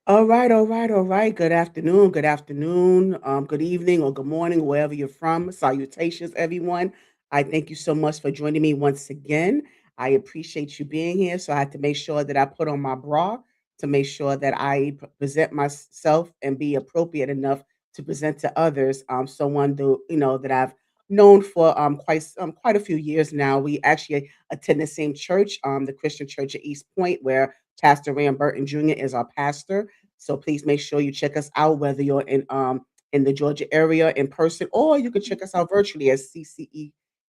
All right, all right, all right. Good afternoon, good evening, or good morning, wherever you're from. Salutations, everyone. I thank you so much for joining me once again. I appreciate you being here. So I had to make sure that I put on my bra to make sure that I present myself and be appropriate enough to present to others. Someone that I've known for quite a few years now. We actually attend the same church, the Christian Church at East Point, where Pastor Rand Burton Jr. is our pastor. So please make sure you check us out, whether you're in the Georgia area in person, or you can check us out virtually at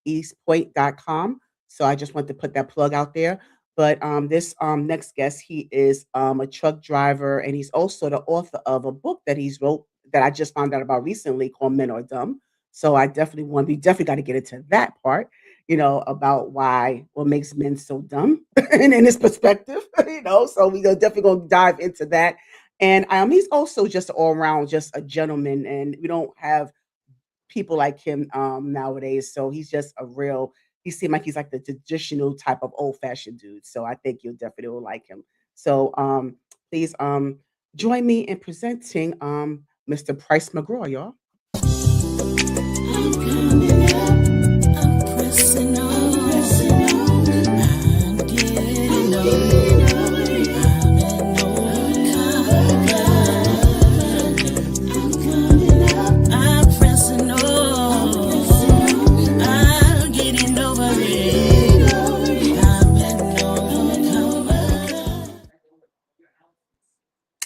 cceastpoint.com. So I just want to put that plug out there. But this next guest, he is a truck driver, and he's also the author of a book that he's wrote that I just found out about recently called Men Are Dumb. So I definitely want we definitely got to get into that part, about what makes men so dumb and in his perspective, So we are definitely gonna dive into that. And he's also just all around just a gentleman, and we don't have people like him nowadays. So he's just a real. He seemed like he's like the traditional type of old fashioned dude. So I think you'll definitely will like him. So please join me in presenting Mr. Price McGraw, y'all. I'm coming up, I'm pressing on, I'm getting on, I'm an I'm coming up, I'm pressing on, I'm getting over it, I'm an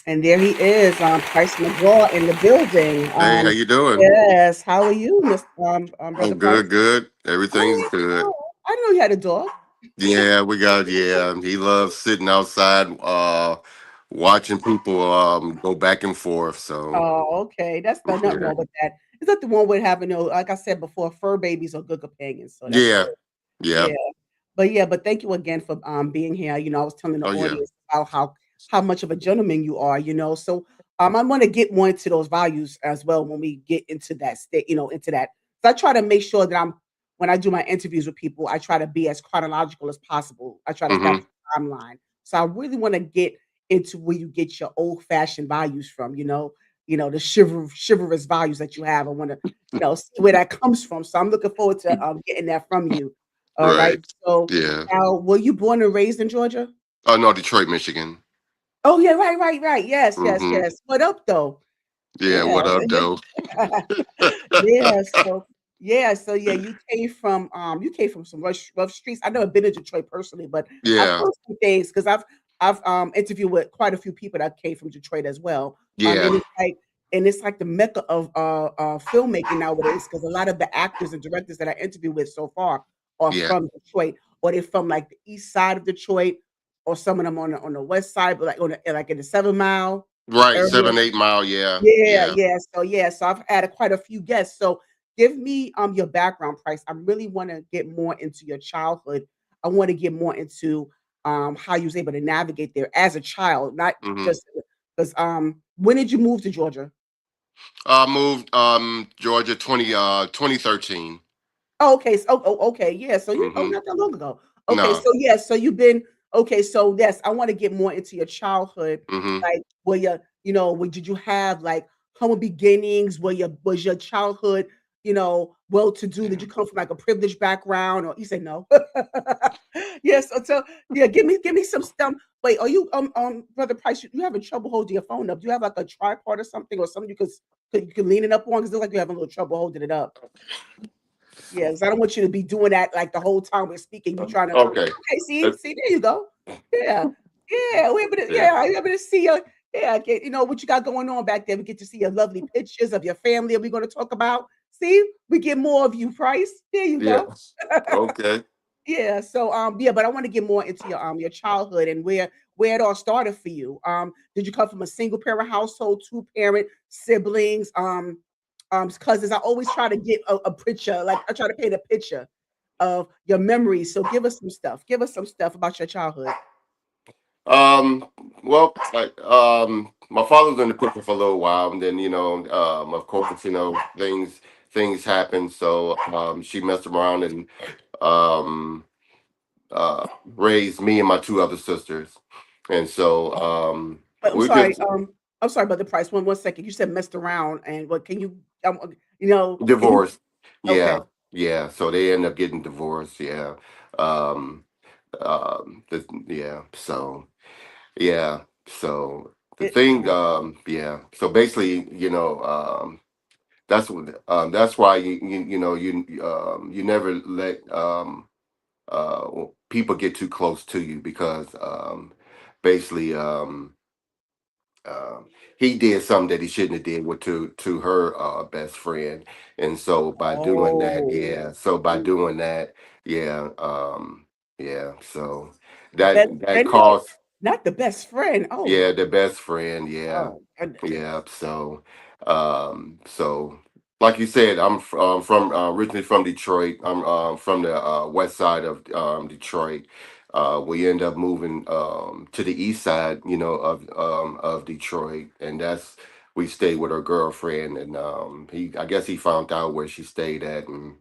And there he is, Price McGraw in the building. Hey, how you doing? Yes, how are you, Miss Oh, Brother Price? good, good. Everything's Oh, good. I didn't know you had a dog. Yeah, yeah. He loves sitting outside, watching people go back and forth. So Oh, okay. That's nothing yeah, wrong with that. It's not the one with having no, like I said before, fur babies are good companions. So that's yeah, good. yeah. Yeah. But thank you again for being here. I was telling the Oh yeah. audience about how much of a gentleman you are, So I want to get more into those values as well when we get into that state, into that. So I try to make sure that when I do my interviews with people, I try to be as chronological as possible. I try to establish Mm-hmm. a timeline. So I really want to get into where you get your old fashioned values from, the chivalrous values that you have. I want to, see where that comes from. So I'm looking forward to getting that from you. All right. Right. So Yeah. now, were you born and raised in Georgia? Oh no, Detroit, Michigan. Oh yeah, right, right, right. Yes, yes, Mm-hmm. yes. What up though? Yeah. Yeah. What up, though? Yeah, so you came from some rough streets. I've never been to Detroit personally, but I've Yeah. heard some things because I've interviewed with quite a few people that came from Detroit as well. Yeah. And it's like the mecca of filmmaking nowadays because a lot of the actors and directors that I interviewed with so far are Yeah. from Detroit, or they're from like the east side of Detroit, or some of them on the west side, but like in the 7 Mile Right. area. 7, 8 mile. Yeah. Yeah, Yeah. So I've had quite a few guests. So give me your background, Price. I really want to get more into your childhood. I want to get more into how you was able to navigate there as a child, not Mm-hmm. just because when did you move to Georgia? I moved Georgia 2013. Oh, okay. Okay. Yeah. So you Mm-hmm. not that long ago. Okay. No. So yes. So you've been okay. So yes, I want to get more into your childhood. Mm-hmm. Like, did you have like humble beginnings? Was your childhood, well to do? Did you come from like a privileged background, or you say no? Yes. So yeah, give me some stuff. Wait, are you Brother Price? You having trouble holding your phone up? Do you have like a tripod or something, or something you can lean it up on? Because it's like you're having a little trouble holding it up. Yeah, 'cause I don't want you to be doing that like the whole time we're speaking. You trying to Okay. okay, Uh, see, there you go. Yeah, Yeah. we're able to see your what you got going on back there. We get to see your lovely pictures of your family. We're going to talk about. See, we get more of you, Price. There you Yeah. go. Okay. Yeah. So but I want to get more into your childhood and where it all started for you. Did you come from a single parent household, two parent, siblings, cousins? I always try to get a picture, like I try to paint a picture of your memories. So give us some stuff. Give us some stuff about your childhood. Um. Well, my father was in the picture for a little while, and then of course, things happen. So she messed around and um raised me and my two other sisters, and so But We just I'm sorry about the price. One second. You said messed around, and what can you, you know, can you? divorced. Okay. Yeah, yeah. So they end up getting divorced. Yeah. Um. Yeah. So yeah. So the It, thing. Yeah. So basically, that's why you never let people get too close to you because basically um, he did something that he shouldn't have did with to her best friend, and so by doing that, oh, yeah. So by mm, doing that, yeah, yeah. So the best that friend, not caused, not the best friend. Oh, yeah, the best friend, yeah, oh goodness. yeah. So like you said, from originally from Detroit. I'm from the west side of Detroit. We end up moving to the east side, of Detroit, and that's we stayed with her girlfriend, and I guess he found out where she stayed at, and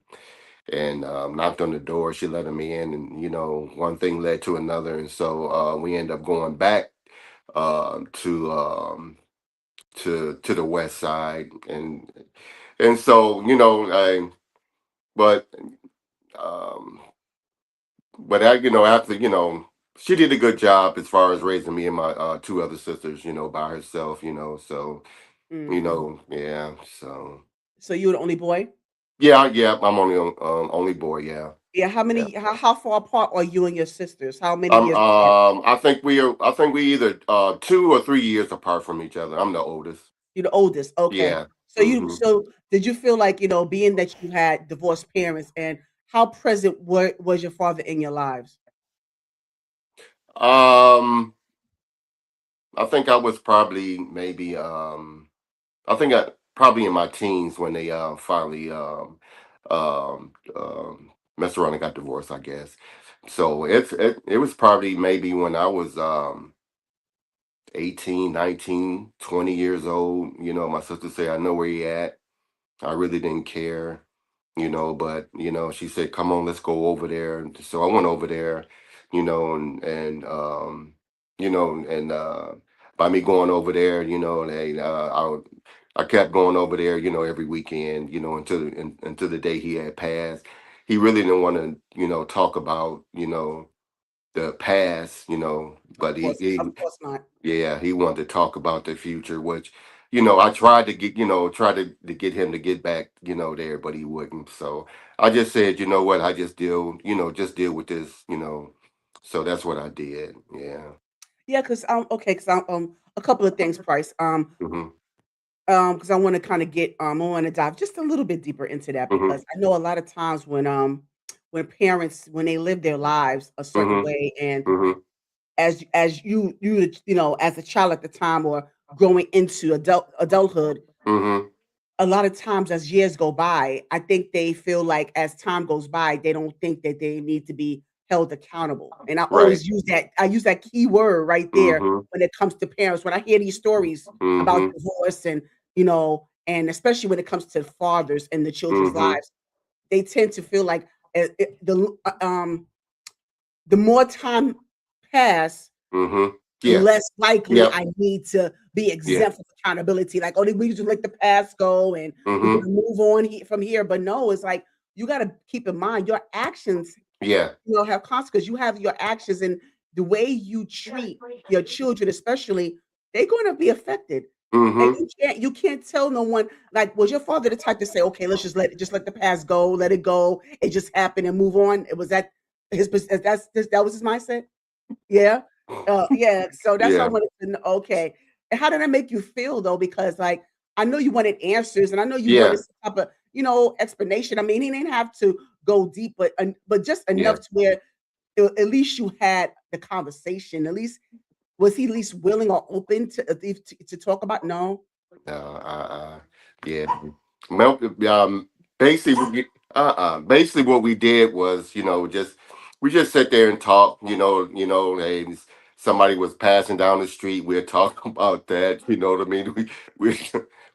knocked on the door. She let him in, and one thing led to another, and so we end up going back to to the west side, and so but um, but I, after she did a good job as far as raising me and my two other sisters, by herself, so Hmm. yeah, so So you were the only boy? yeah, yeah, I'm only boy, yeah. Yeah. Yeah. How far apart are you and your sisters? How many years apart? I think we either 2 or 3 years apart from each other. I'm the oldest. You're the oldest. Okay. Yeah. So so did you feel like, being that you had divorced parents, and how present was your father in your lives? Um, I think I was probably maybe I think I probably in my teens when they finally messed around and got divorced, I guess. So it was probably maybe when I was 18, 19, 20 years old. My sister say I know where he at. I really didn't care, but she said, "Come on, let's go over there." And so I went over there, and by me going over there, I kept going over there, every weekend, until the day he had passed. He really didn't want to, talk about, the past, but Of course not. yeah, he wanted to talk about the future, which, I tried to get, to get him to get back, there, but he wouldn't. So I just said, you know what, I just deal with this, So that's what I did. Yeah. Yeah, because okay, because a couple of things, Price. Mhm. Because I want to kind of I want to dive just a little bit deeper into that, Mhm. because I know a lot of times when parents, when they live their lives a certain Mhm. way, and Mhm. as as a child at the time, or growing into adulthood, Mhm. a lot of times as years go by, I think they feel like as time goes by, they don't think that they need to be held accountable. And Right. I use that key word right there Mhm. when it comes to parents. When I hear these stories about Mhm. divorce, and and especially when it comes to fathers and the children's Mhm. lives, they tend to feel like the more time pass, Mhm. the Yeah. less likely Yep. I need to be Yeah. exempt from accountability. Like, oh, we just let the past go and we're Mhm. gonna move on from here. But no, it's like you got to keep in mind your actions, Yeah. have consequences. You have your actions, and the way you treat your children, especially, they're going to be affected. And Mhm. you can't tell no one. Like, was your father the type to say, okay, let's just let the past go, let it go, it just happened and move on? It was that that was his mindset. Yeah. Yeah, so that's what I Yeah. wanted to know. Okay. And how did that make you feel though? Because, like, I know you wanted answers, and I know you wanted Yeah. some type of, explanation. I mean, he didn't have to go deep, but just Yeah. enough to where at least you had the conversation. At least was he at least willing or open to talk about? No. Yeah. Well, basically, basically what we did was, just we just sit there and talk. And somebody was passing down the street, we'd talk about that. You know what I mean? We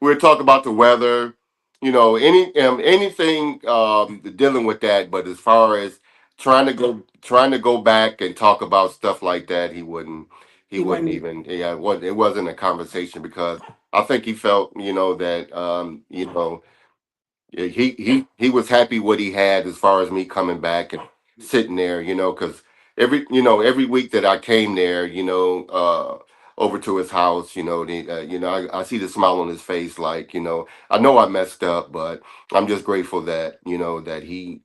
we'd talk about the weather. Anything dealing with that. But as far as trying to go back and talk about stuff like that, he wouldn't. he He wouldn't wouldn't. even, yeah, it wasn't a conversation because I think he felt, that, yeah, he was happy what he had as far as me coming back and sitting there, because every week that I came there, over to his house, I see the smile on his face, like, I know I messed up, but I'm just grateful that that he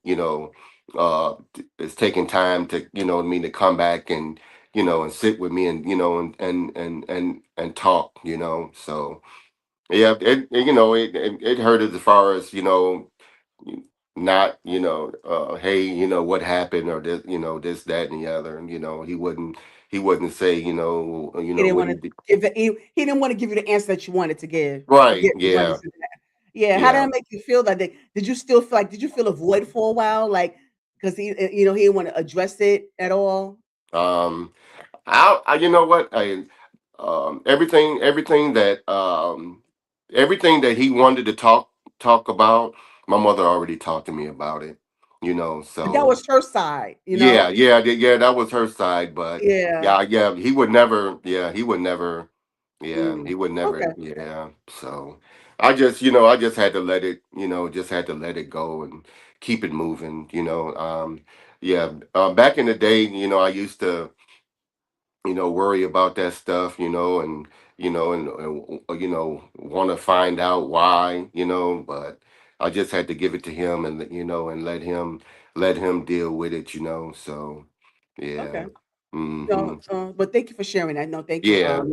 is taking time to me to come back and and sit with me and and talk, so. Yeah, it hurt as far as not hey what happened or this this that and the other, and he wouldn't say He didn't what wanna he did. give the he didn't wanna give you the answer that you wanted to give. To Right, get yeah, brothers in that. Yeah, how did yeah. that make you feel that day? Did you still feel like did you feel a void for a while? Like, 'cause he didn't wanna address it at all? um I you know what I everything everything that he wanted to talk about, my mother already talked to me about it, But that so. was her side, you Yeah, know? yeah, that was her side, but Yeah. yeah, he would never, Mm. he would never, Okay. yeah. So I just had to let it, just had to let it go and keep it moving, yeah. Back in the day, I used to, worry about that stuff, and want to find out why, but I just had to give it to him and and let him deal with it, So, yeah. Okay. Hmm. No, but thank you for sharing that. No, thank you. Yeah.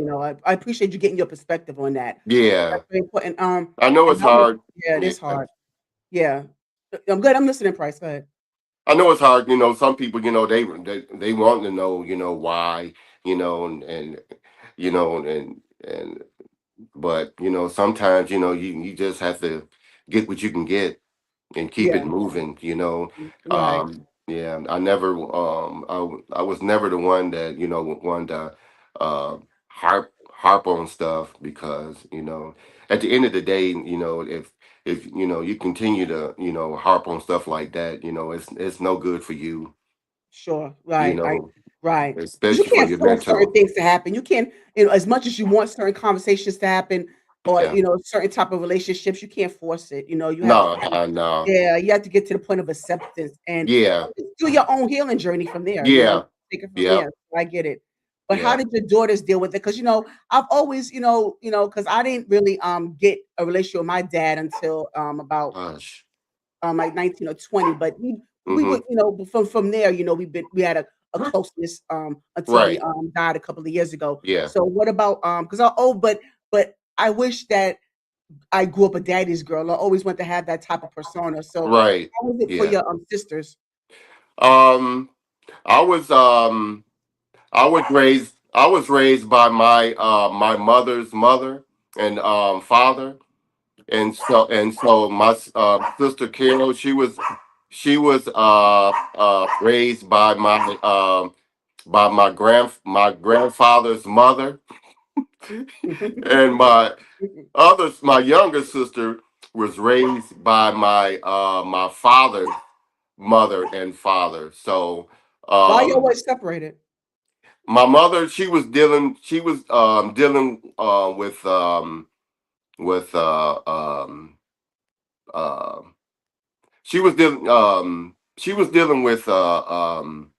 I appreciate you getting your perspective on that. Yeah. That's very important. I know And it's I was hard. yeah, it Yeah. is hard. Yeah. I'm good. I'm listening, Price. Go ahead. I know it's hard. Some people, they want to know, why, and and but sometimes you just have to get what you can get and keep it Yeah. moving, Right. yeah, I was never the one that wanted to harp on stuff because at the end of the day, if you continue to harp on stuff like that, it's no good for you, Sure. you Right. know Right. Because you especially for can't your force certain mental. things to happen. You can't, as much as you want certain conversations to happen or, Yeah, certain type of relationships, you can't force it. You have to no, no, yeah, you have to get to the point of acceptance and yeah, just do your own healing journey from there, yeah, take it from yeah, there. So I get it. But how yeah. did your daughters deal with it? Because I've always, because I didn't really get a relationship with my dad until about Gosh. like 19 or 20, but we Mm-hmm. would, from there, we had a closeness until he Right. died a couple of years ago. Yeah. So what about because but I wish that I grew up a daddy's girl. I always want to have that type of persona. So Right. how was it for Yeah. your sisters? Um, I was um I was raised by my mother's mother and father, and so my sister Carol, she was raised by my grandfather's mother, and my younger sister was raised by my father's mother and father. So Why you um always separated? my mother, she was dealing with uh she was dealing with um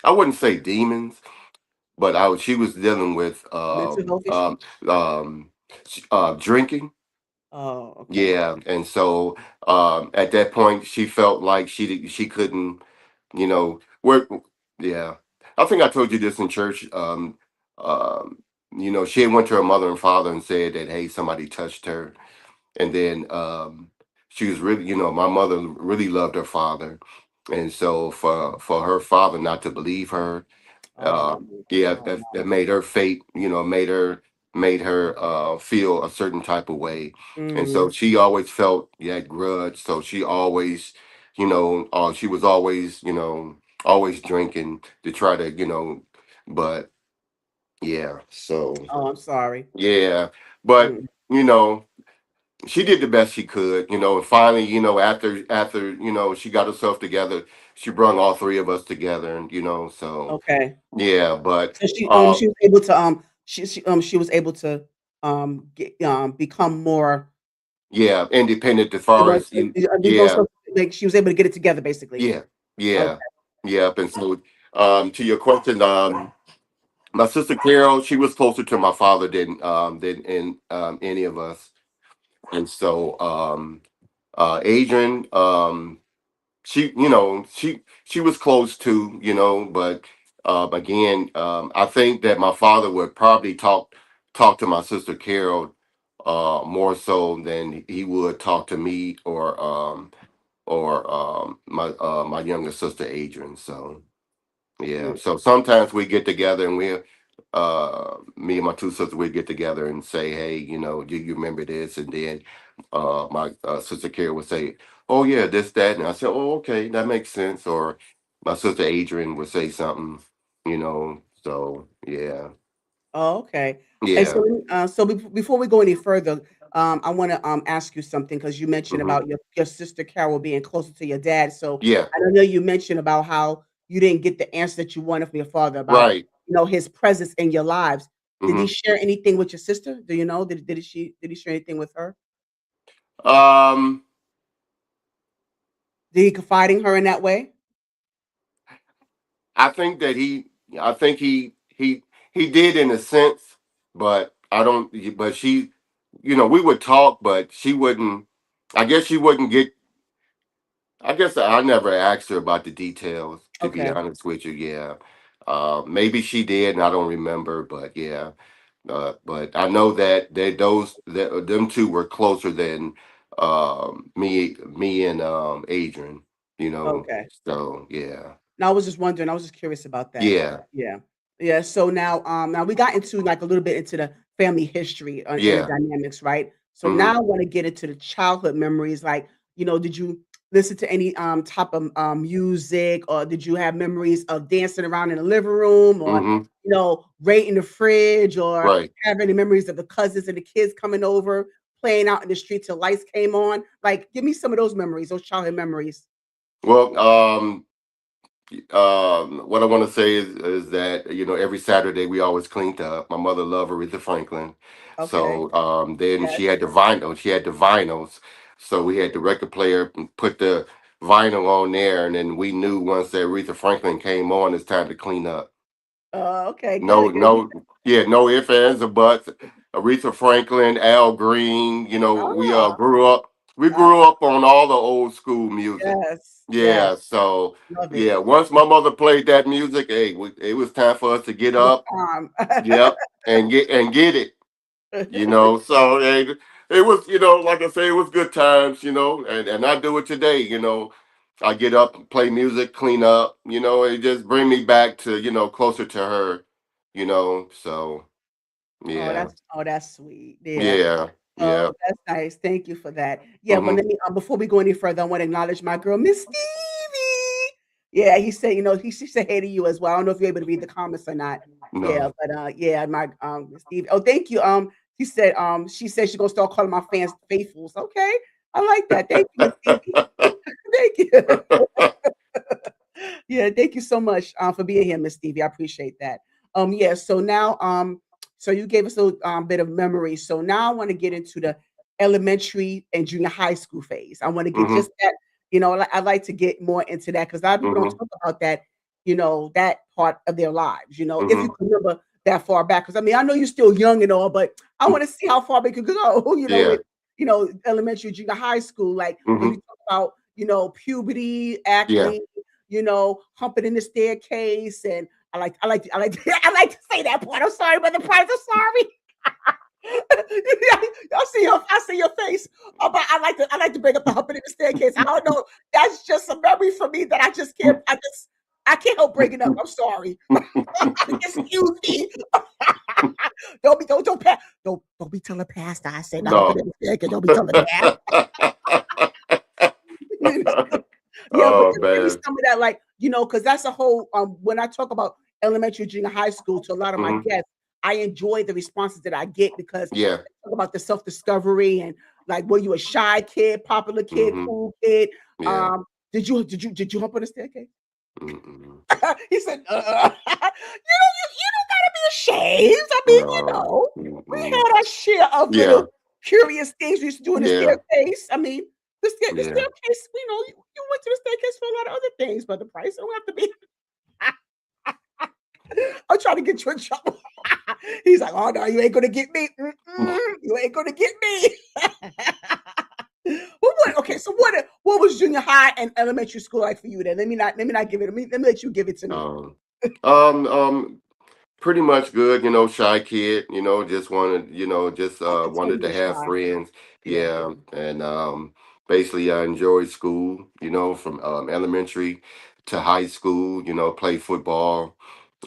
I wouldn't say demons, but she was dealing with Mental health issues? um drinking. Oh, okay. Yeah, and so at that point she felt like she couldn't, where. Yeah, I think I told you this in church. Um, she had went to her mother and father and said that, hey, somebody touched her, and then she was really, my mother really loved her father, and so for her father not to believe her, Oh, yeah, oh that wow. made her fate, made her feel a certain type of way, and so Mm. she always felt that grudge. So she was always, always drinking to try to, but yeah, so Oh, I'm sorry. yeah, but Mm. you know. she did the best she could, and finally, after she got herself together, she brought all three of us together, and so Okay. yeah, but So she uh she was able to she was able to get become more yeah, independent as you far know, as you, so yeah, like she was able to get it together basically. yeah, Okay. yeah, yeah, and so to your question, my sister Carol, she was closer to my father than in any of us, and so Adrian, she was close to, but again, I think that my father would probably talk to my sister Carol more so than he would talk to me or my younger sister Adrian. So yeah, Mm. so sometimes we get together and me and my two sisters, we get together and say, hey, do you remember this? And then my sister Carrie would say, oh yeah, this, that. And I said, oh, okay, that makes sense. Or my sister Adrian would say something, so yeah, Oh, okay. And so, yeah, before we go any further, I want to ask you something because you mentioned hmm, about your sister Carol being closer to your dad. So yeah, I know you mentioned about how you didn't get the answer that you wanted from your father about right. his presence in your lives. Did he Hmm. share anything with your sister? Do you know? Did he share anything with her? Um, Did he confide in her in that way? I think that I think he did in a sense, but I don't, but she, we would talk, but she wouldn't, I guess she wouldn't get, I guess I never asked her about the details, to be Okay. honest with you. Yeah. Maybe she did and I don't remember, but yeah. But I know that them two were closer than me and Adrian, Okay. so yeah. No, I was just wondering. I was just curious about that. Yeah. Yeah. Yeah. So now we got into like a little bit into the family history and the Yeah. dynamics, right? So now Mhm. I want to get into the childhood memories. Like, did you listen to any type of music, or did you have memories of dancing around in the living room, or Mhm. raiding the fridge, or Right. have any memories of the cousins and the kids coming over, playing out in the street till lights came on? Like, give me some of those memories, those childhood memories. Well, what I want to say is that every Saturday we always cleaned up. My mother loved Aretha Franklin, Okay. so then Yes. she had the vinyl. She had the vinyls, so we had the record player and put the vinyl on there, and then we knew once that Aretha Franklin came on, it's time to clean up. Okay. No, Good. Good. no, yeah, no ifs, ands, or buts. Aretha Franklin, Al Green. We Ah. grew up. We Ah, grew up on all the old school music. yes, yes, Yeah, so love it. yeah, once my mother played that music, hey, it was time for us to get It was up. time. Yep, and get it. So it was, like I say, it was good times. And I do it today. I get up, play music, clean up. It just bring me back to closer to her. So Oh, yeah, that's sweet. Yeah. yeah, Oh, yeah. that's nice. Thank you for that. Yeah, but Hmm. let me before we go any further, I want to acknowledge my girl, Miss Stevie. Yeah, he said, she said hey to you as well. I don't know if you're able to read the comments or not. Yeah, No. but yeah, my Miss Stevie. Oh, thank you. She said she's gonna start calling my fans faithfuls. Okay. I like that. Thank you, Miss Stevie. Thank you. Yeah, thank you so much for being here, Miss Stevie. I appreciate that. Yeah, so now, so you gave us a bit of memory. So now I want to get into the elementary and junior high school phase. I want to get Hmm. just that, I like to get more into that because a lot of people don't Hmm. talk about that, that part of their lives, if you Hmm. can remember that far back. Because I mean, I know you're still young and all, but I want to see how far we could go, Yeah. with, elementary, junior high school, like when Hmm. you talk about, puberty, Yeah. acne, humping in the staircase, and I like to say that part. I'm sorry, Brother Price. I'm sorry. I see your face. But I like to bring up the humping in the staircase. I don't know. That's just a memory for me that I just can't. I can't help bringing up. I'm sorry. Excuse me. Don't be telling Pastor I said the humping No. in the staircase. Don't be telling that. Yeah, but Oh just give me man. some of that, like, because that's a whole when I talk about elementary, junior high school to a lot of my Hmm. guests, I enjoy the responses that I get because Yeah. they talk about the self-discovery and Like, were you a shy kid, popular kid, Mm-hmm. cool kid? Yeah. Did you hump on the staircase? Mm-mm. He said, you don't gotta be ashamed. I mean, No. we Mm-mm. had our share of Yeah. little curious things we used to do in the Yeah. staircase. I mean, the Yeah. staircase, you went to the staircase for a lot of other things, but the price don't have to be. I'm trying to get you in trouble. He's like, "Oh no, you ain't gonna get me. You ain't gonna get me." Well, okay, so what was junior high and elementary school like for you then? Let me not give it. Let me let you give it to me. Um, um, um, Pretty much good, shy kid, just wanted, just I could tell wanted you to were have shy. friends. Yeah. Yeah. And basically I enjoyed school, from elementary to high school, play football.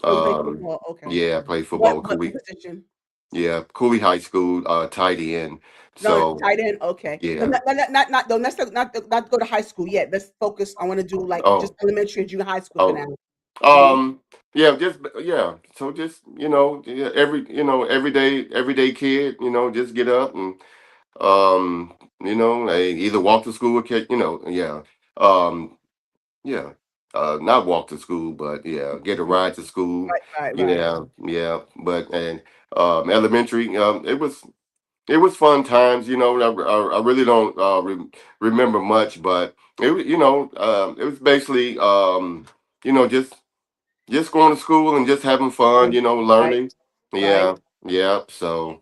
Oh, you play Um, football. Okay. yeah, play What football, what Cooley. position? Yeah, Cooley High School, tight end. No, So tight end. Okay. No, yeah. not though. Let's not go to high school yet. Let's focus. I want to do like just Oh, elementary and junior high school for now. oh, Mhm. yeah, yeah. So just, yeah, everyday kid, just get up and either walk to school or catch, yeah. Um, yeah. Not walk to school, but yeah, get a ride to school. Right, right, right. Yeah, yeah. But and elementary, it was fun times. I really don't remember much, but it was basically just going to school and just having fun. Good. Right, Learning. right, Yeah, yeah. So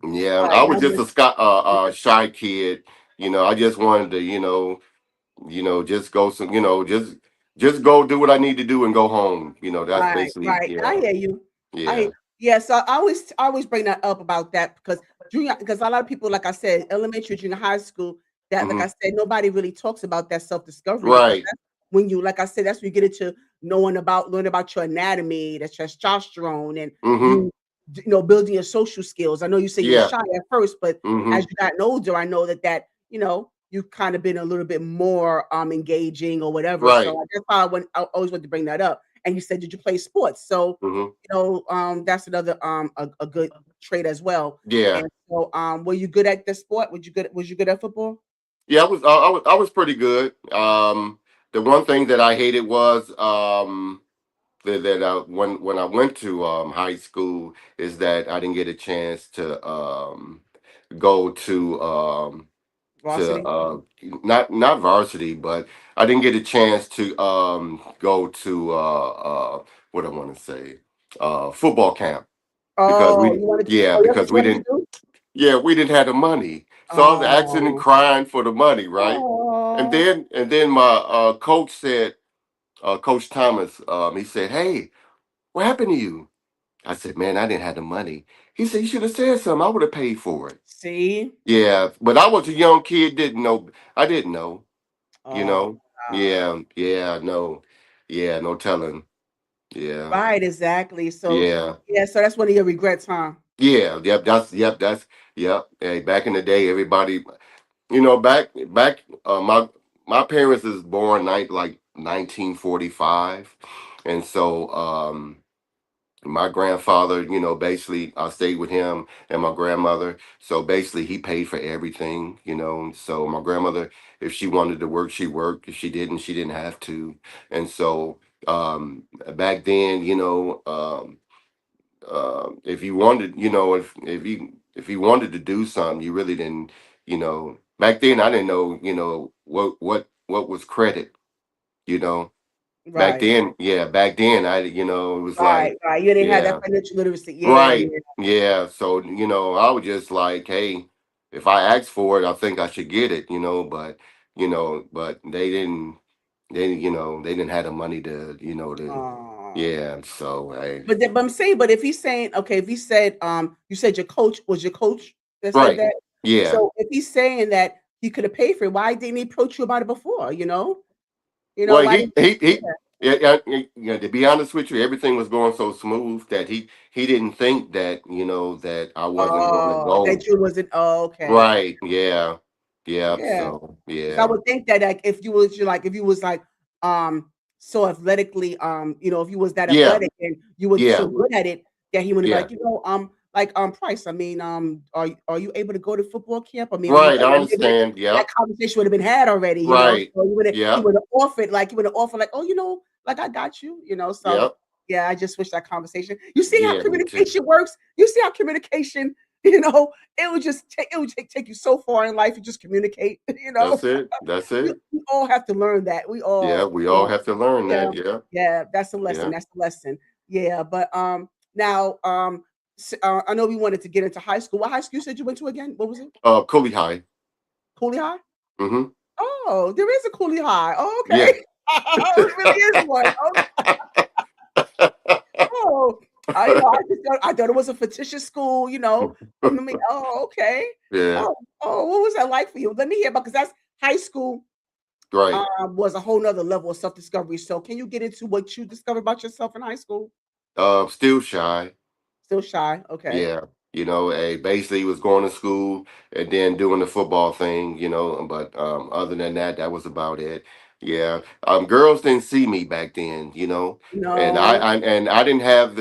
yeah, I right. was Now just with a shy kid. I just wanted to just go just go do what I need to do and go home. That's right, basically, right. I yeah, hear you. yeah. Yeah, so I always bring that up about that because a lot of people, like I said, elementary, junior high school, that like I Hmm. said, nobody really talks about that self-discovery because Right. that's when you, like I said, that's when you get into learn about your anatomy, the testosterone, and Hmm. you building your social skills. I know you say you were Yeah. shy at first, but as Hmm. you gotten older, I know that you've kind of been a little bit more engaging or whatever. So Right. that's why I always want to bring that up. And you said, did you play sports? So Hmm. that's another a good trait as well. Yeah. And so were you good at the sport? Was you good at football? Yeah, I was pretty good. The one thing that I hated was that when I went to high school is that I didn't get a chance to go to Varsity? not varsity, but I didn't get a chance to go to what I want to say, football camp, because Oh, we you wanted to yeah oh, that's what because you we wanted to didn't do? yeah we didn't have the money, so I was asking and Oh. crying for the money, right? and Oh. then and then my coach said, Coach Thomas, he said, "Hey, what happened to you?" I said, "Man, I didn't have the money." He said, "You should have said something. I would have paid for it." See? Yeah, but I was a young kid, didn't know. I didn't know, you Oh know. God. Yeah, yeah, no, yeah, no telling. Yeah, Right, exactly. So yeah, yeah, so that's one of your regrets, huh? yeah. That's yep. Hey, back in the day, everybody, back. My parents is born like 1945, and so my grandfather, basically I stayed with him and my grandmother. So basically he paid for everything, So my grandmother, if she wanted to work, she worked. If she didn't have to. And so back then, if you wanted, if you wanted to do something, you really didn't, back then I didn't know, what was credit, you know. Back Right. then, yeah, back then it was Right, like, right. You didn't have that yeah. financial literacy. Yeah, Right. yeah. Yeah. So, I was just like, hey, if I ask for it, I think I should get it, but they didn't have the money Oh. yeah. So But I'm saying, but if he's saying, okay, if he said, you said your coach that said right. that. Yeah. So if he's saying that he could have paid for it, why didn't he approach you about it before? Well, Why didn't you do that? yeah, yeah, to be honest with you, everything was going so smooth that he didn't think that, that I wasn't going to Oh, go. that you wasn't. Oh, okay. Right. Yeah. Yeah. Yeah. So, Because I yeah. would think that like if you was like um so athletically if you was that Yeah. athletic and you were so Yeah. good at it that he would be Yeah. like, Price, I mean, are you able to go to football camp? I mean, Right, I maybe understand. that Yep. conversation would have been had already, Right. so you Yep. would have offered, like, "Oh, like, I got you," so, Yep. yeah, I just wish that conversation you see how Yeah, me too. communication works? You see how communication, you know, it would take you so far in life to just communicate, you know? That's it. That's We it. we all have to learn that. We Yeah, all, we all have to learn yeah, that. Yeah. yeah, that's a lesson, Yeah. that's a lesson. Yeah, but, now, I know we wanted to get into high school. What high school you said you went to again? What was it? Cooley High. Cooley High? Mm-hmm. Oh, there is a Cooley High. Oh, Yeah. okay. Oh, there really is one. Oh, I thought it was a fictitious school, I mean, oh, okay. Yeah. Oh, oh, what was that like for you? Let me hear about because that's high school, Right. was a whole nother level of self-discovery. So can you get into what you discovered about yourself in high school? Still shy. Still shy. Okay. Yeah. Basically was going to school and then doing the football thing, but other than that, that was about it. Yeah. Girls didn't see me back then, and No. I didn't have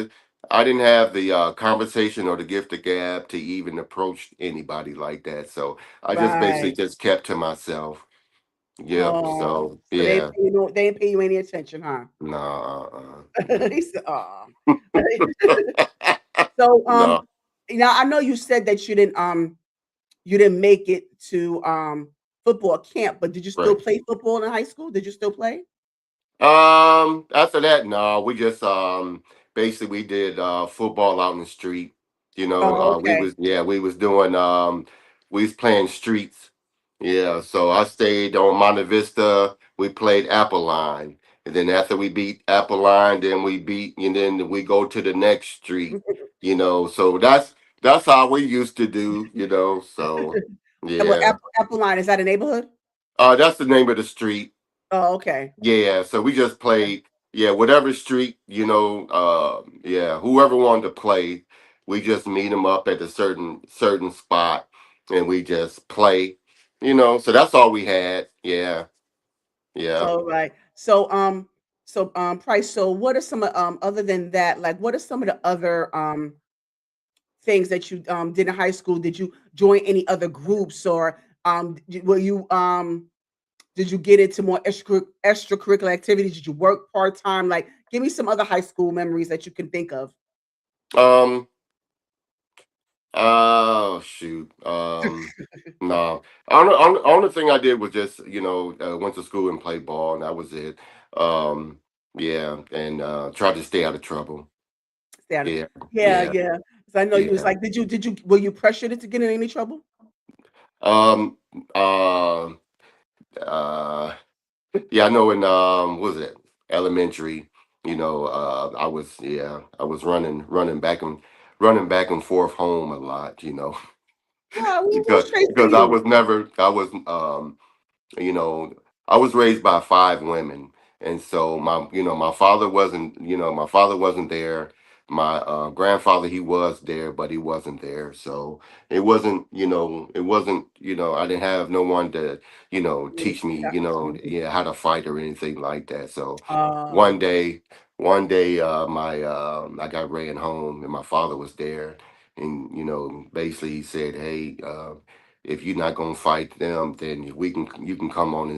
the conversation or the gift of gab to even approach anybody like that. So I just basically Right. just kept to myself. Yep. Oh, So so they yeah. pay you no they didn't pay you any attention, huh? Nah. He said, "Aw." So, No. now I know you said that you didn't make it to, football camp, but did you still Right. play football in high school? Did you still play? After that, no, we just basically we did football out in the street. Oh, okay. we was doing we was playing streets. Yeah, so I stayed on Monte Vista. We played Apple and then after we beat Apple then we beat, and then we go to the next street. So that's how we used to do. So Well, yeah, Apple Line, is that a neighborhood? that's the name of the street. Oh, okay. Yeah, so we just Okay. played, whatever street, whoever wanted to play, we just meet them up at a certain spot, and we just play, So that's all we had. Yeah, yeah. So, right. So, Price, so what are some, other than that, like, what are some of the other, things that you, did in high school? Did you join any other groups or, were you, did you get into more extracurricular activities? Did you work part-time? Like, give me some other high school memories that you can think of. Um. Oh shoot. No. Only thing I did was just went to school and played ball, and that was it. Um. Yeah, and tried to stay out of trouble. Saturday. Yeah. Yeah, Yeah. yeah. 'Cause I know you was Yeah. like, were you pressured into getting in any trouble? Um, uh, uh, yeah, I know in what was it, elementary, I was running back and forth home a lot, Wow, well, because straight for because you. I was you know, I was raised by five women, and so my father wasn't there. My grandfather, he was there, but he wasn't there. So it wasn't, I didn't have no one to, Really teach me, look after some of you. yeah, how to fight or anything like that. So one Oh, day, my I got ran home, and my father was there, and basically he said, "Hey, if you're not gonna fight them, then you can come on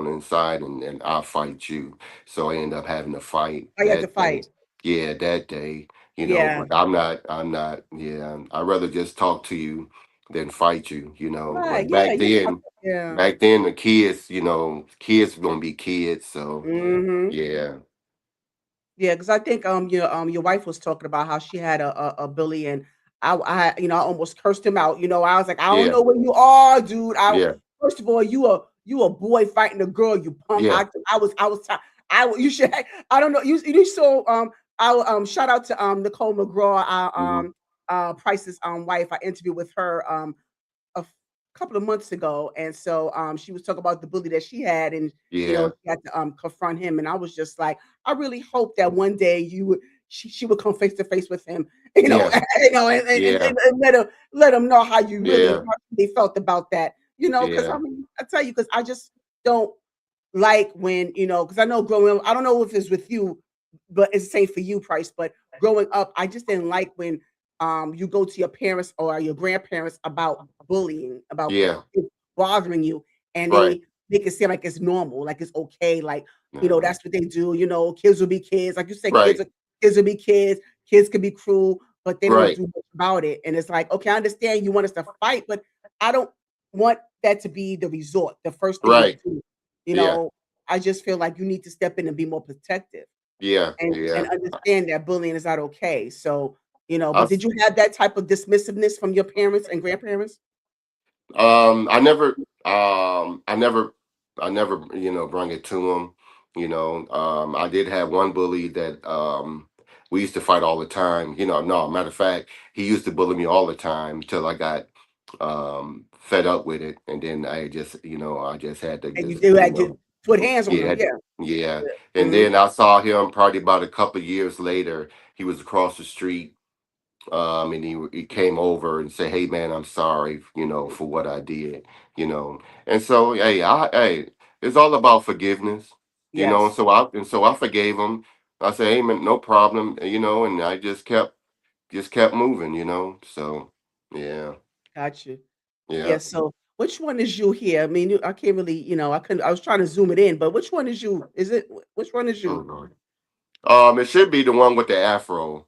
inside, and I'll fight you." So I ended up having to fight I had to that day. fight. Yeah, that day, Yeah. but I'm not, yeah. I'd rather just talk to you than fight you, Right, But yeah, you yeah. back then the kids, kids were gonna be kids, so Mhm. yeah, Yeah, because I think, your wife was talking about how she had a bully, and I almost cursed him out. I was like, I don't yeah, know where you are, dude. yeah, First of all, you a boy fighting a girl, you punk. yeah, I was you should. I don't know. You saw I shout out to Nicole McGraw, hmm, Price's wife. I interviewed with her a couple of months ago, and so she was talking about the bully that she had, and yeah, she had to confront him, and I was just like, I really hope that one day she would come face to face with him, yes, yeah, and let him know how you really yeah, how they felt about that, because yeah, I mean, I tell you, because I just don't like when because I know growing up, I don't know if it's with you, but it's the same for you, Price. But growing up, I just didn't like when you go to your parents or your grandparents about bullying, about Yeah. it bothering you, and Right. they make it seem like it's normal, like it's okay, like, No. that's what they do, kids will be kids. Like you said, Right. kids will be kids can be cruel, but they don't Right. do much about it. And it's like, okay, I understand you want us to fight, but I don't want that to be the resort, the first thing we Right. do. You Yeah. know, I just feel like you need to step in and be more protective Yeah. and Yeah. understand that bullying is not okay. So, I but did you have that type of dismissiveness from your parents and grandparents? I never, I never, bring it to him. I did have one bully that we used to fight all the time. No, matter of fact, he used to bully me all the time until I got fed up with it, and then I just had to And you just, do had to put hands on yeah, them, yeah. yeah. And Mhm. then I saw him probably about a couple of years later. He was across the street, and he came over and said, "Hey, man, I'm sorry, for what I did, And so, hey, it's all about forgiveness, And Yes, so I forgave him. I said, "Hey, man, no problem," and I just kept moving, So, yeah, got you. Yeah, yeah. so which one is you here? I mean, I can't really, I was trying to zoom it in, but which one is you? Which one is Oh you? Lord. It should be the one with the afro.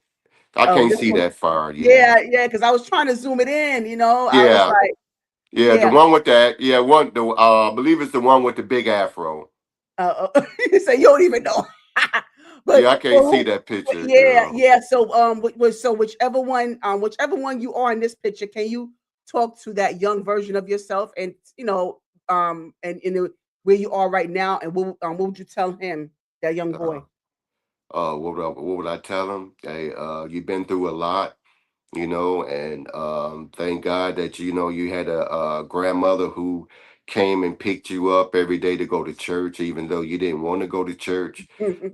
I Oh, can't this see one. that far. Yeah, Yeah, yeah, because I was trying to zoom it in, I was yeah, like, yeah. The yeah. one with that, yeah, I believe it's the one with the big afro. You say you don't even know. but Yeah, I can't see that picture, yeah, girl. yeah. So so whichever one you are in this picture, can you talk to that young version of yourself and and where you are right now, and what would you tell him, that young Uh, boy? what would I tell him? Hey, you've been through a lot, and thank God that you had a grandmother who came and picked you up every day to go to church, even though you didn't want to go to church.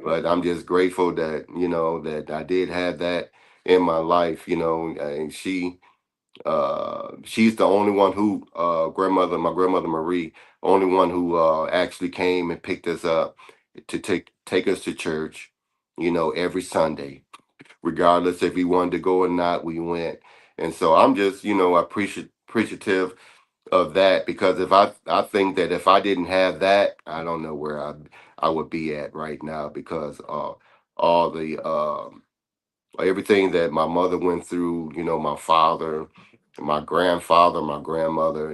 But I'm just grateful that that I did have that in my life, and she's the only one who my grandmother Marie, only one who actually came and picked us up to take us to church, every Sunday, regardless if we wanted to go or not, we went. And so I'm just appreciative of that, because if I think that if I didn't have that, I don't know where I would be at right now, because all the everything that my mother went through, my father, my grandfather, my grandmother,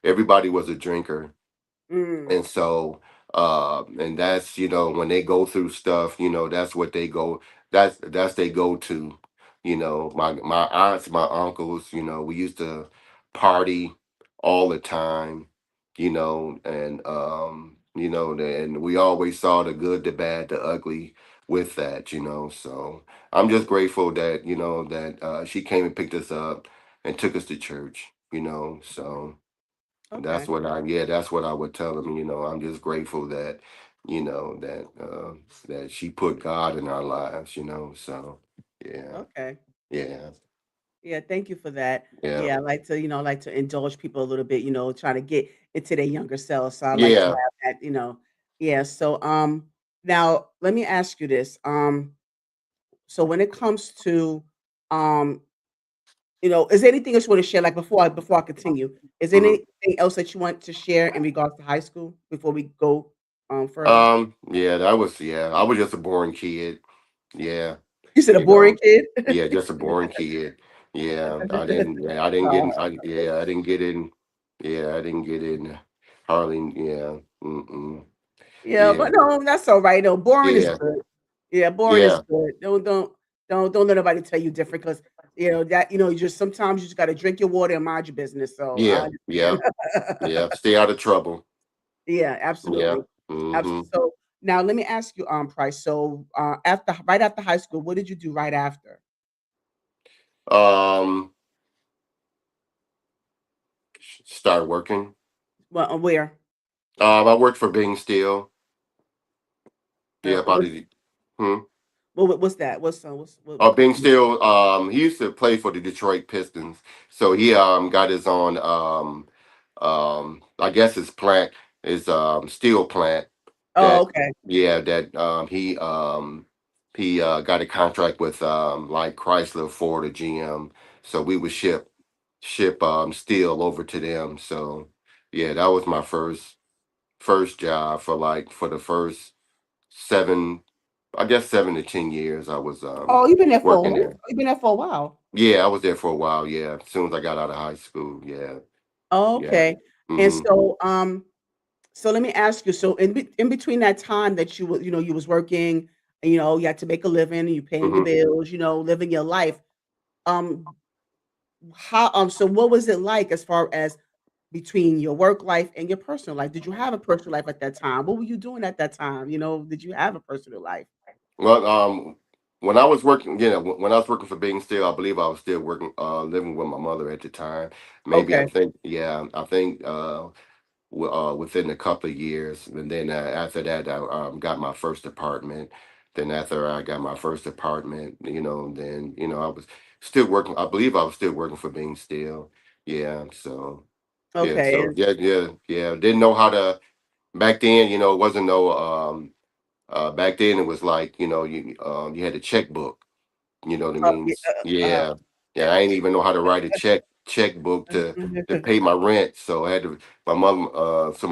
everybody was a drinker. Mm, And so and that's when they go through stuff, that's what they go, that's they go to, my aunts, my uncles, we used to party all the time, and and we always saw the good, the bad, the ugly with that, so I'm just grateful that that she came and picked us up and took us to church, so okay, that's what I would tell them. I'm just grateful that, that she put God in our lives. So yeah, okay. yeah, Yeah, thank you for that. yeah, Yeah, I like to, I like to indulge people a little bit, trying to get into their younger selves. So I like to yeah. have that, Yeah. So now let me ask you this. So when it comes to um, is there anything else you want to share? Like before I continue, is there Mhm. anything else that you want to share in regards to high school before we go further? Yeah, I was just a boring kid. Yeah, You said a you know, boring kid. yeah, just a boring kid. I didn't get Oh, in, I didn't get in, I didn't get in hardly, yeah, yeah, yeah, but no, that's all right. No, boring is yeah, good. Yeah, boring is yeah, good. Don't let nobody tell you different because that you just sometimes you just got to drink your water and mind your business. So I yeah, yeah, understand. yeah. Stay out of trouble. Yeah, Yeah. absolutely. Hmm. So now let me ask you, Price. So right after high school, what did you do right after? Um, start working. Well, where? I worked for Bing Steel. Yeah, about What's a hmm. what's that? What Bing company? Steel. He used to play for the Detroit Pistons. So he got his own I guess his plant, his steel plant Oh, that okay. yeah that he got a contract with like Chrysler, Ford, or GM. So we would ship steel over to them. So yeah, that was my first job for like for the first 7, I guess 7 to 10 years. I was Oh, you've been there for a working while. there. You've been there for a while. Yeah, I was there for a while. Yeah, as soon as I got out of high school. Yeah, Oh, yeah. okay. And Mhm. so let me ask you, so in between that time that you was working, and, you had to make a living, and you paying your Mhm. bills, living your life, um, so what was it like as far as between your work life and your personal life? Did you have a personal life at that time? What were you doing at that time? Did you have a personal life? Well, when I was working, when I was working for Bing Steel, I believe I was still working, living with my mother at the time. Maybe I Okay. think, yeah, I think within a couple of years, and then after that, I got my first apartment. Then after I got my first apartment, then I was still working. I believe I was still working for Bing Steel. Yeah, so yeah, Okay. so yeah, yeah, yeah. Didn't know how to back then. It wasn't no back then it was like you had a checkbook. You know what I mean? Yeah, Yeah, yeah. I ain't even know how to write a checkbook to pay my rent. So I had to my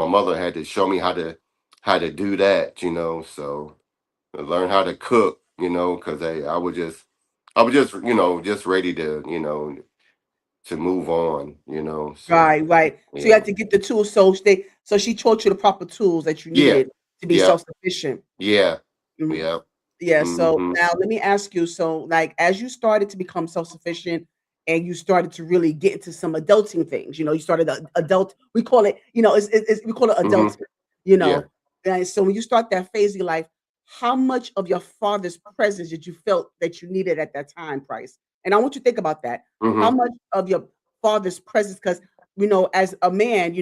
mother had to show me how to do that. So I learned how to cook. Because I was just just ready to move on. So right, right. So you yeah, had to get the tools. So she taught you the proper tools that you yeah, needed to be yeah, self-sufficient. yeah, Mhm. yeah. Yeah, so Mm-hmm. now let me ask you, so, like, as you started to become self-sufficient and you started to really get into some adulting things, you started adult we call it, we call it Mm-hmm. adulting, you Yeah. know? And so when you start that phase of your life, how much of your father's presence did you felt that you needed at that time, Price? And I want you to think about that. How Mm-hmm. much of your father's presence? Because as a man,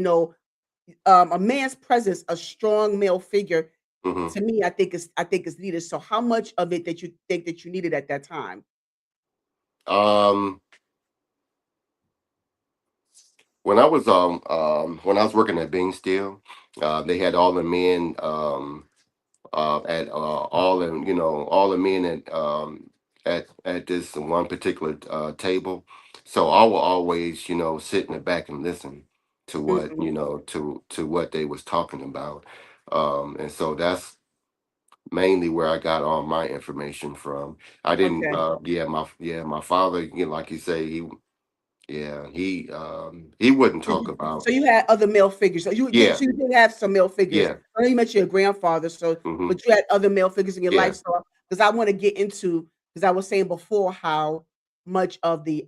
a man's presence, a strong male figure, Mm-hmm. to me, I think is needed. So how much of it that you think that you needed at that time? Um, when I was working at Bing Steel, they had all the men at all the men at this one particular table. So I will always sit in the back and listen to what Mhm. to what they was talking about, and so that's mainly where I got all my information from. I didn't Okay. my father, like you say, he wouldn't So talk you about. so you had other male figures. Yeah, So you did have some male figures. yeah. I know you mentioned your grandfather, Hmm. but you had other male figures in your life. Yeah. So because I want to get into, because I was saying before how much of the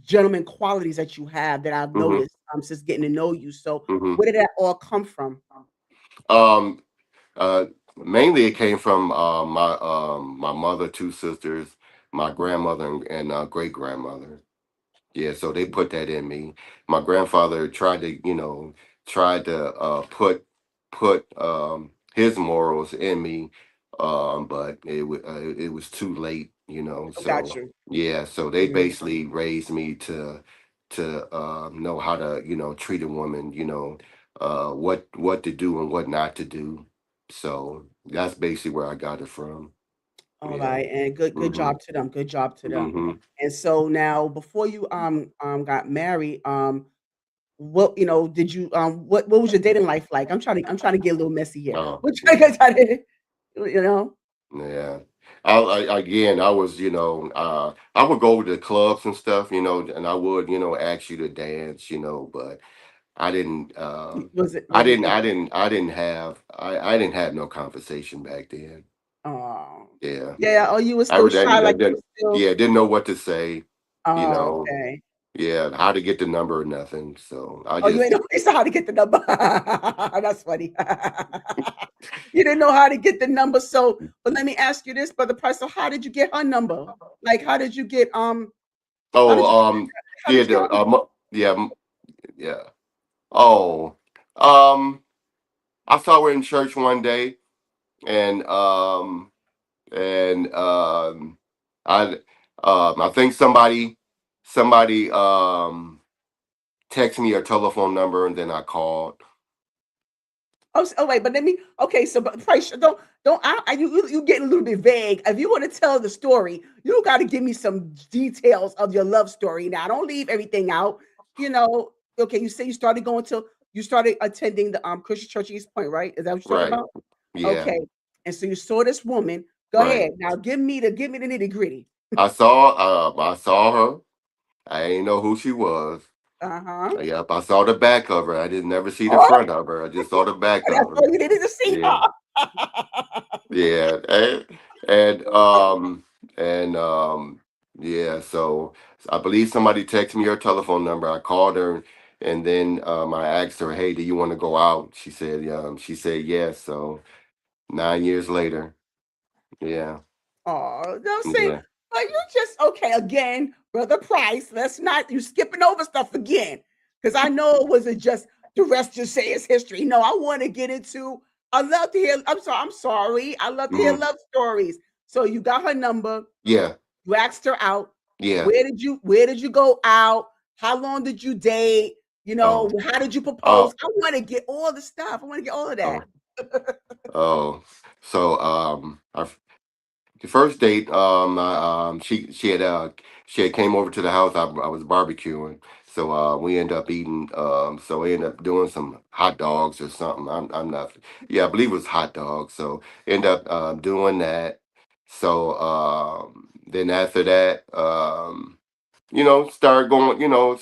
gentleman qualities that you have that I've Hmm. noticed since getting to know you. So Hmm. where did that all come from? Um, uh, Mainly it came from my mother, two sisters, my grandmother, and great grandmother. Yeah, so they put that in me. My grandfather tried to put his morals in me, but it was too late. I got So you. yeah, so they Mhm. basically raised me to know how to treat a woman. What to do and what not to do. So that's basically where I got it from. All Yeah. right, and good Mhm. job to them. Good job to them. Mhm. And so now, before you got married, what did you what was your dating life like? I'm trying to get a little messy here. Oh, What trying yeah. to get you know? Yeah. Again, I was, I would go to the clubs and stuff, and I would, ask you to dance, but I didn't, Was it I was it didn't, was I didn't, I didn't have no conversation back then. oh Yeah. yeah, oh you were I still would, shy, I like you didn't, were still yeah, didn't know what to say, you oh know, okay. yeah, how to get the number or nothing. So I Oh, you just, ain't know you saw how to get the number. That's funny. You didn't know how to get the number, so but let me ask you this, Brother Price, so how did you get her number? Like, how oh, did you how yeah, did you get her number? yeah, yeah. Oh, um, I saw her in church one day, and and I I think somebody texted me her telephone number, and then I called. Oh, wait, but let me. Okay, so but price. Don't. You getting a little bit vague. If you want to tell the story, you got to give me some details of your love story. Now, don't leave everything out. You know. Okay, you say you started attending the Christian Church East Point, right? Is that what you're talking Right. about? Yeah. Okay, and so you saw this woman. Go Right. ahead. Now, give me the nitty gritty. I saw her. I didn't know who she was. Uh huh. Yep, I saw the back of her. I didn't never see the Oh, front of her. I just saw the back of that's her. all you needed to see Yeah. her. Yeah. And and yeah, so I believe somebody texted me her telephone number. I called her and then I asked her, "Hey, do you want to go out?" She said yes. So 9 years later. Yeah. Oh, no, see, Yeah. but you just okay again, brother Price. Let's not you skipping over stuff again because I know it wasn't just the rest. Just say it's history. No, I want to get into. I love to hear. I'm sorry. I'm sorry. I love to hear Hmm. love stories. So you got her number. Yeah. You asked her out. Yeah. Where did you go out? How long did you date? Oh. How did you propose? Oh. I want to get all the stuff. I want to get all of that. Oh. Oh. So the first date, she had came over to the house. I was barbecuing, so we ended up eating. So we ended up doing some hot dogs or something. I'm not. Yeah, I believe it was hot dogs. So end up doing that. So then after that, start going.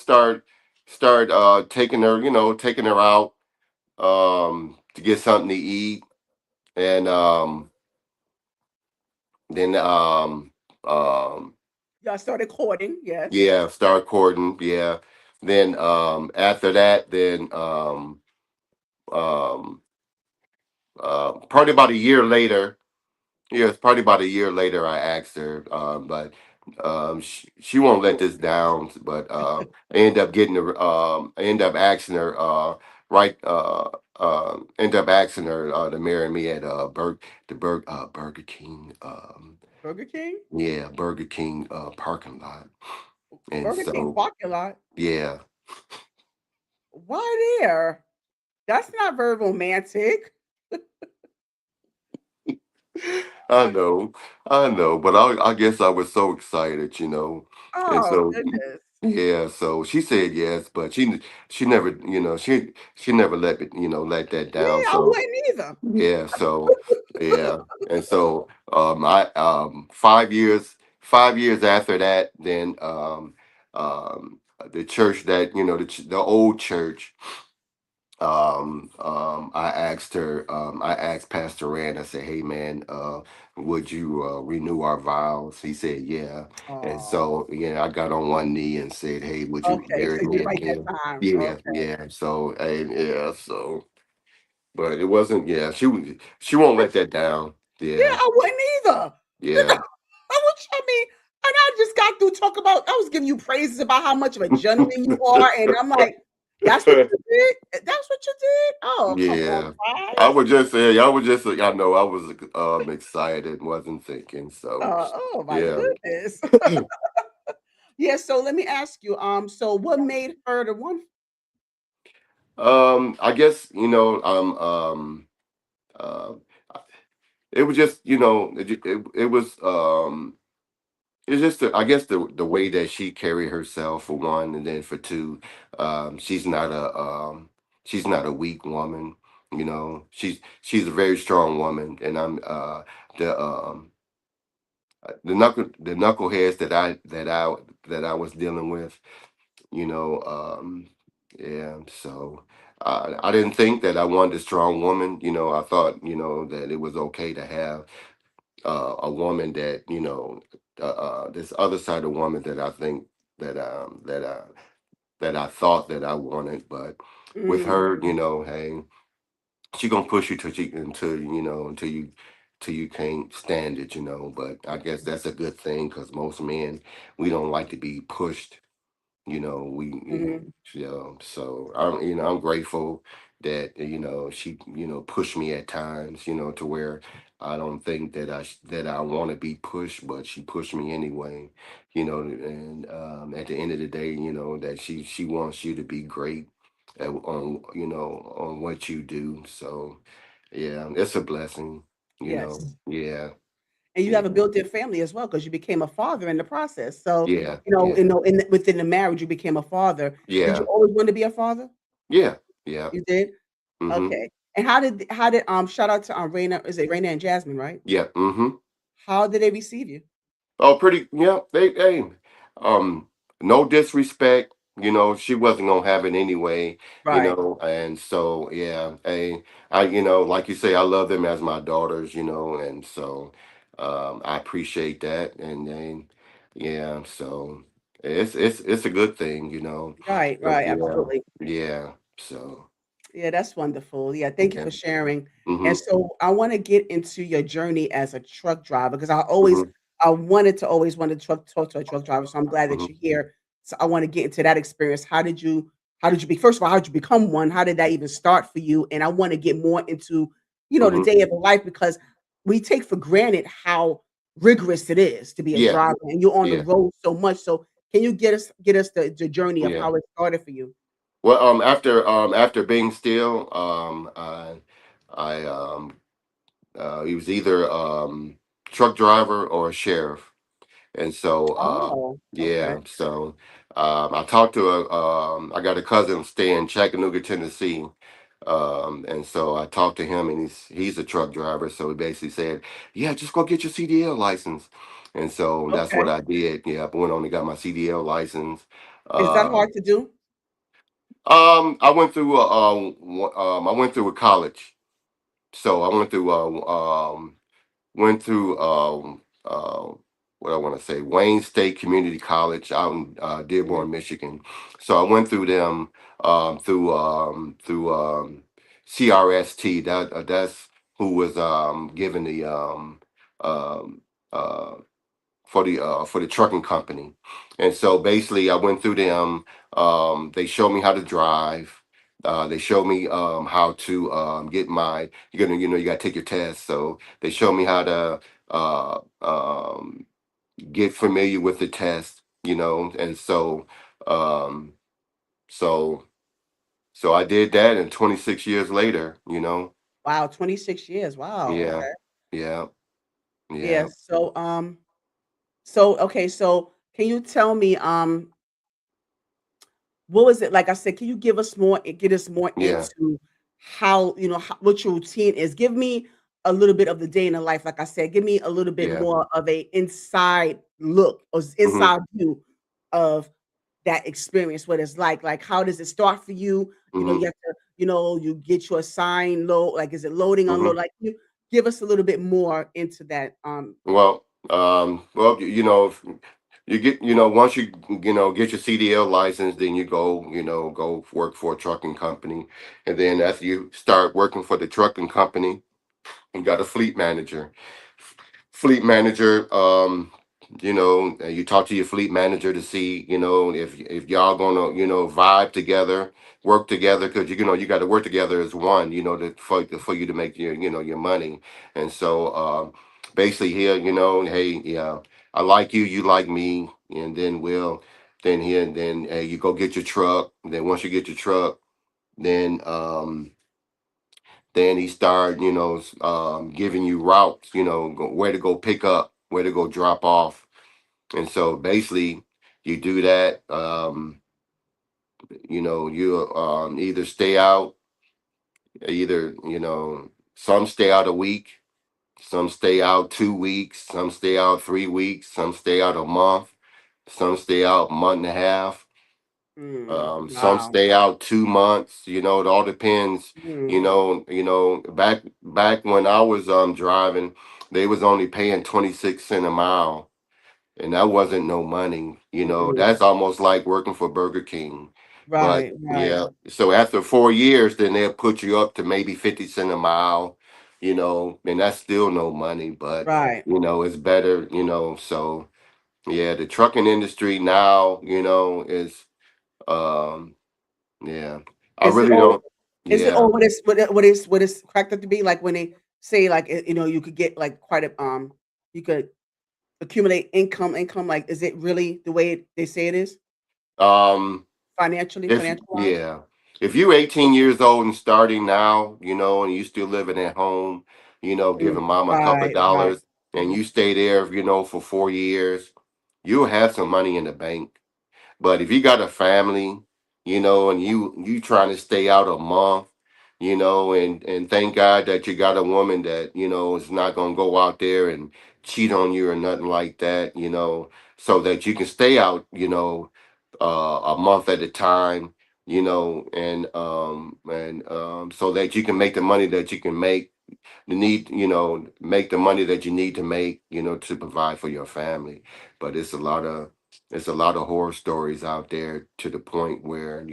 Start taking her out to get something to eat, and then Y'all started courting. Yes. yeah, start courting. Yeah. Then after that, then um probably about a year later. Yeah, it's probably about a year later. I asked her, but she won't let this down. But I end up getting her. I end up asking her. Right. End up asking her to marry me at Burger King. Burger King. Yeah, Burger King parking lot. And Burger King so parking lot. yeah. Why there? That's not very romantic. I know, but I guess I was so excited, and Oh so goodness. yeah, so she said yes, but she never, she never let that Yeah, down. I So wouldn't either. yeah, so yeah, and so I 5 years after that, then the church that the old church I asked Pastor Rand, I said, "Hey man, would you renew our vows?" He said, "Yeah." And Oh, so, I got on one knee and said, "Hey, would you okay. marry So me you right that again?" time. Yeah, Okay. yeah. So, and yeah, so, but it wasn't. Yeah, she won't let that down. Yeah, Yeah, I wouldn't either. You know, yeah. I mean, and I just got through talk about. I was giving you praises about how much of a gentleman you are, and I'm like, that's what you did. That's what you did. Oh, come on, Yeah. I guys. would just say, I would just, I know I was excited, wasn't thinking. So, Oh my yeah. goodness. Yeah. So let me ask you. So what made her the one? I guess uh, it was just it was it's just I guess the way that she carried herself for one, and then for two, she's she's not a weak woman. She's a very strong woman, and I'm the the knuckleheads that I was dealing with. you know um yeah, so I didn't think that I wanted a strong woman. I thought that it was okay to have a woman that this other side of woman that I think that I thought that I wanted. But with Mm, her, hey, she gonna push you until you can't stand it. But I guess that's a good thing, because most men, we don't like to be pushed. We mm, so I'm grateful that she pushed me at times, to where I don't think that I want to be pushed, but she pushed me anyway. And at the end of the day, that she wants you to be great. on on what you do. So yeah, it's a blessing. Yes. Yeah, And you yeah, have a built-in family as well because you became a father in the process. So, yeah, yeah, within the marriage, you became a father. Did you yeah, always want to be a father? yeah, yeah. You did? Mm-hmm. Okay. And how did shout out to Raina, is it Raina and Jasmine, right? Yeah. Mm-hmm. How did they receive you? Oh, pretty. Yeah. Um, no disrespect. She wasn't gonna have it anyway. Right. And so yeah. I, like you say, I love them as my daughters. And so, I appreciate that. And then, yeah. So it's a good thing. Right, But right, yeah, absolutely. yeah. So Yeah, that's wonderful. Yeah, thank you yeah. for sharing. And Mm-hmm. so I want to get into your journey as a truck driver because Mm-hmm. I wanted to always want to talk to a truck driver. So I'm glad that Mm-hmm. you're here. So I want to get into that experience. How did you be first of all, how did you become one? How did that even start for you? And I want to get more into, the Mm-hmm. day of the life because we take for granted how rigorous it is to be a Yeah. driver and you're on the Yeah. road so much. So can you get us the journey of Yeah. how it started for you? Well, after being still, I he was either truck driver or a sheriff, and so Oh, okay. yeah, so I talked to I got a cousin staying in Chattanooga, Tennessee, and so I talked to him, and he's a truck driver, so he basically said, yeah, just go get your CDL license, and so that's what Okay. I did. Yeah, I went on and got my CDL license. Is that Um, hard to do? I went through I went through a college. So I went through what I want to say, Wayne State Community College out in Mhm. Dearborn, Michigan. So I went through them through CRST. That's who was given the um, uh, for the trucking company. And so basically I went through them. They showed me how to drive. They showed me how to get my you gotta take your test. So they showed me how to get familiar with the test, and um so so I did that, and 26 years later, Wow, 26 years. Wow, yeah, okay. yeah, Yeah, yeah, okay, so can you tell me, what was it like I said, can you get us more yeah, into how, what your routine is? Give me a little bit of the day in the life, like I said, give me a little bit yeah. more of a inside look or Hmm. inside view of that experience, what it's like how does it start for you? Hmm. You have to, you get your sign load, like is it loading, Hmm. unload? Like you give us a little bit more into that. Well, if you get, once you, get your CDL license, then you go, go work for a trucking company. And then after you start working for the trucking company, you got a fleet manager. Fleet manager, you talk to your fleet manager to see, if y'all gonna, vibe together, work together, because you got to work together as one, for you to make your money. And so basically here, hey, yeah, I like you, you like me, and then you go get your truck. And then once you get your truck, then he started, giving you routes, where to go pick up, where to go drop off. And so basically, you do that. You either stay out, some stay out a week, some stay out 2 weeks, some stay out 3 weeks, some stay out a month, some stay out a month and a half. Some Wow. stay out 2 months. It all depends. Mm, Back when I was driving, they was only paying 26 cents a mile, and that wasn't no money. mm-mm. That's almost like working for Burger King. But Right, right, yeah, so after 4 years, then they'll put you up to maybe 50 cents a mile. And that's still no money, but right. it's better. So yeah, the trucking industry now, is um yeah. I Is it really all don't. is it Yeah. all what is cracked up to be? Like when they say like, you could get like quite a, you could accumulate income, like, is it really the way they say it is? Um Financially, if financial wise? yeah. if you're 18 years old and starting now, and you still living at home, giving mom a couple of Right, right. dollars, and Mhm. you stay there, for 4 years, you'll have some money in the bank. But if you got a family, and you trying to stay out a month, and thank God that you got a woman that is not gonna go out there and cheat on you or nothing like that, so that you can stay out, a month at a time, and so that you can make the money that you can make, make the money that you need to make, to provide for your family. But it's a lot of horror stories out there, to the point where,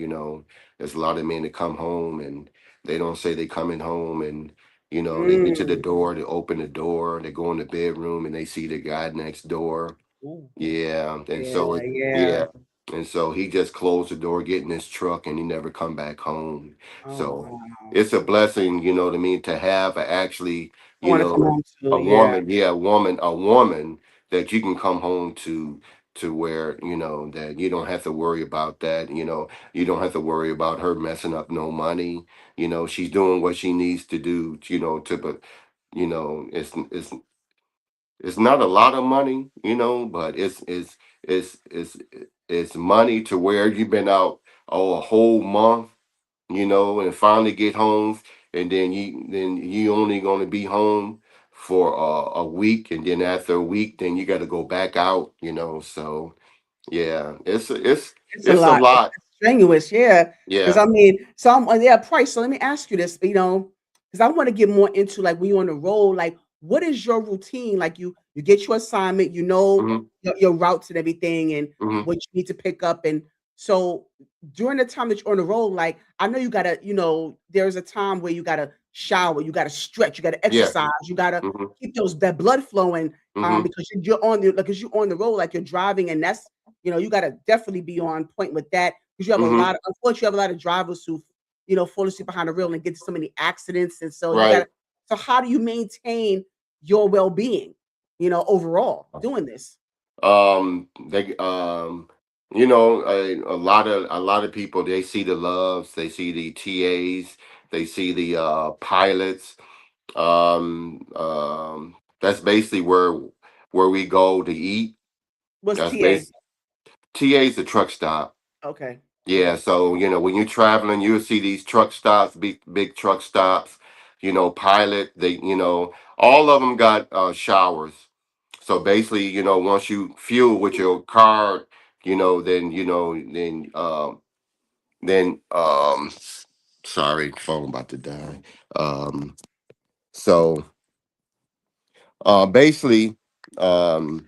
there's a lot of men that come home and they don't say they coming home, and they get to the Mm. door, they open the door, they go in the bedroom and they see the guy next door. Ooh. Yeah, and so Yeah, yeah, yeah. and so he just closed the door, get in his truck, and he never come back home. Oh, So wow. it's a blessing, what I mean, to have actually, I wanna come home to, a yeah. woman, yeah, a woman that you can come home to where, that you don't have to worry about that. You don't have to worry about her messing up no money. She's doing what she needs to do. But it's not a lot of money, but it's money to where you've been out, a whole month, and finally get home, and then you only going to be home for a week, and then after a week, then you got to go back out, So yeah, It's a it's a lot. It's lot. strenuous, yeah. Because Yeah. I mean, so yeah, price. So let me ask you this, because I wanna get more into, like, when you're on the road, like, what is your routine? Like, you get your assignment, Hmm. your routes and everything and Hmm. what you need to pick up, and so during the time that you're on the road, like, I know you gotta, there's a time where you gotta shower, you gotta stretch, you gotta Yeah. exercise, you gotta Hmm. keep that blood flowing, Hmm. because because you're on the road, like, you're driving, and that's you gotta definitely be on point with that because you have a Hmm. lot of unfortunately, you have a lot of drivers who, fall asleep behind the wheel and get to so many accidents, and so you gotta Right. so how do you maintain your well-being, overall doing this? They a lot of people, they see the loves, they see the TAs, they see the pilots. That's basically where we go to eat. What's That's TA? base TA's the truck stop. Okay, Yeah, okay. so when you're traveling, you'll see these truck stops, big truck stops. Pilot, all of them got showers. So basically, once you fuel with your car, then sorry, phone about to die. Um, so basically, um,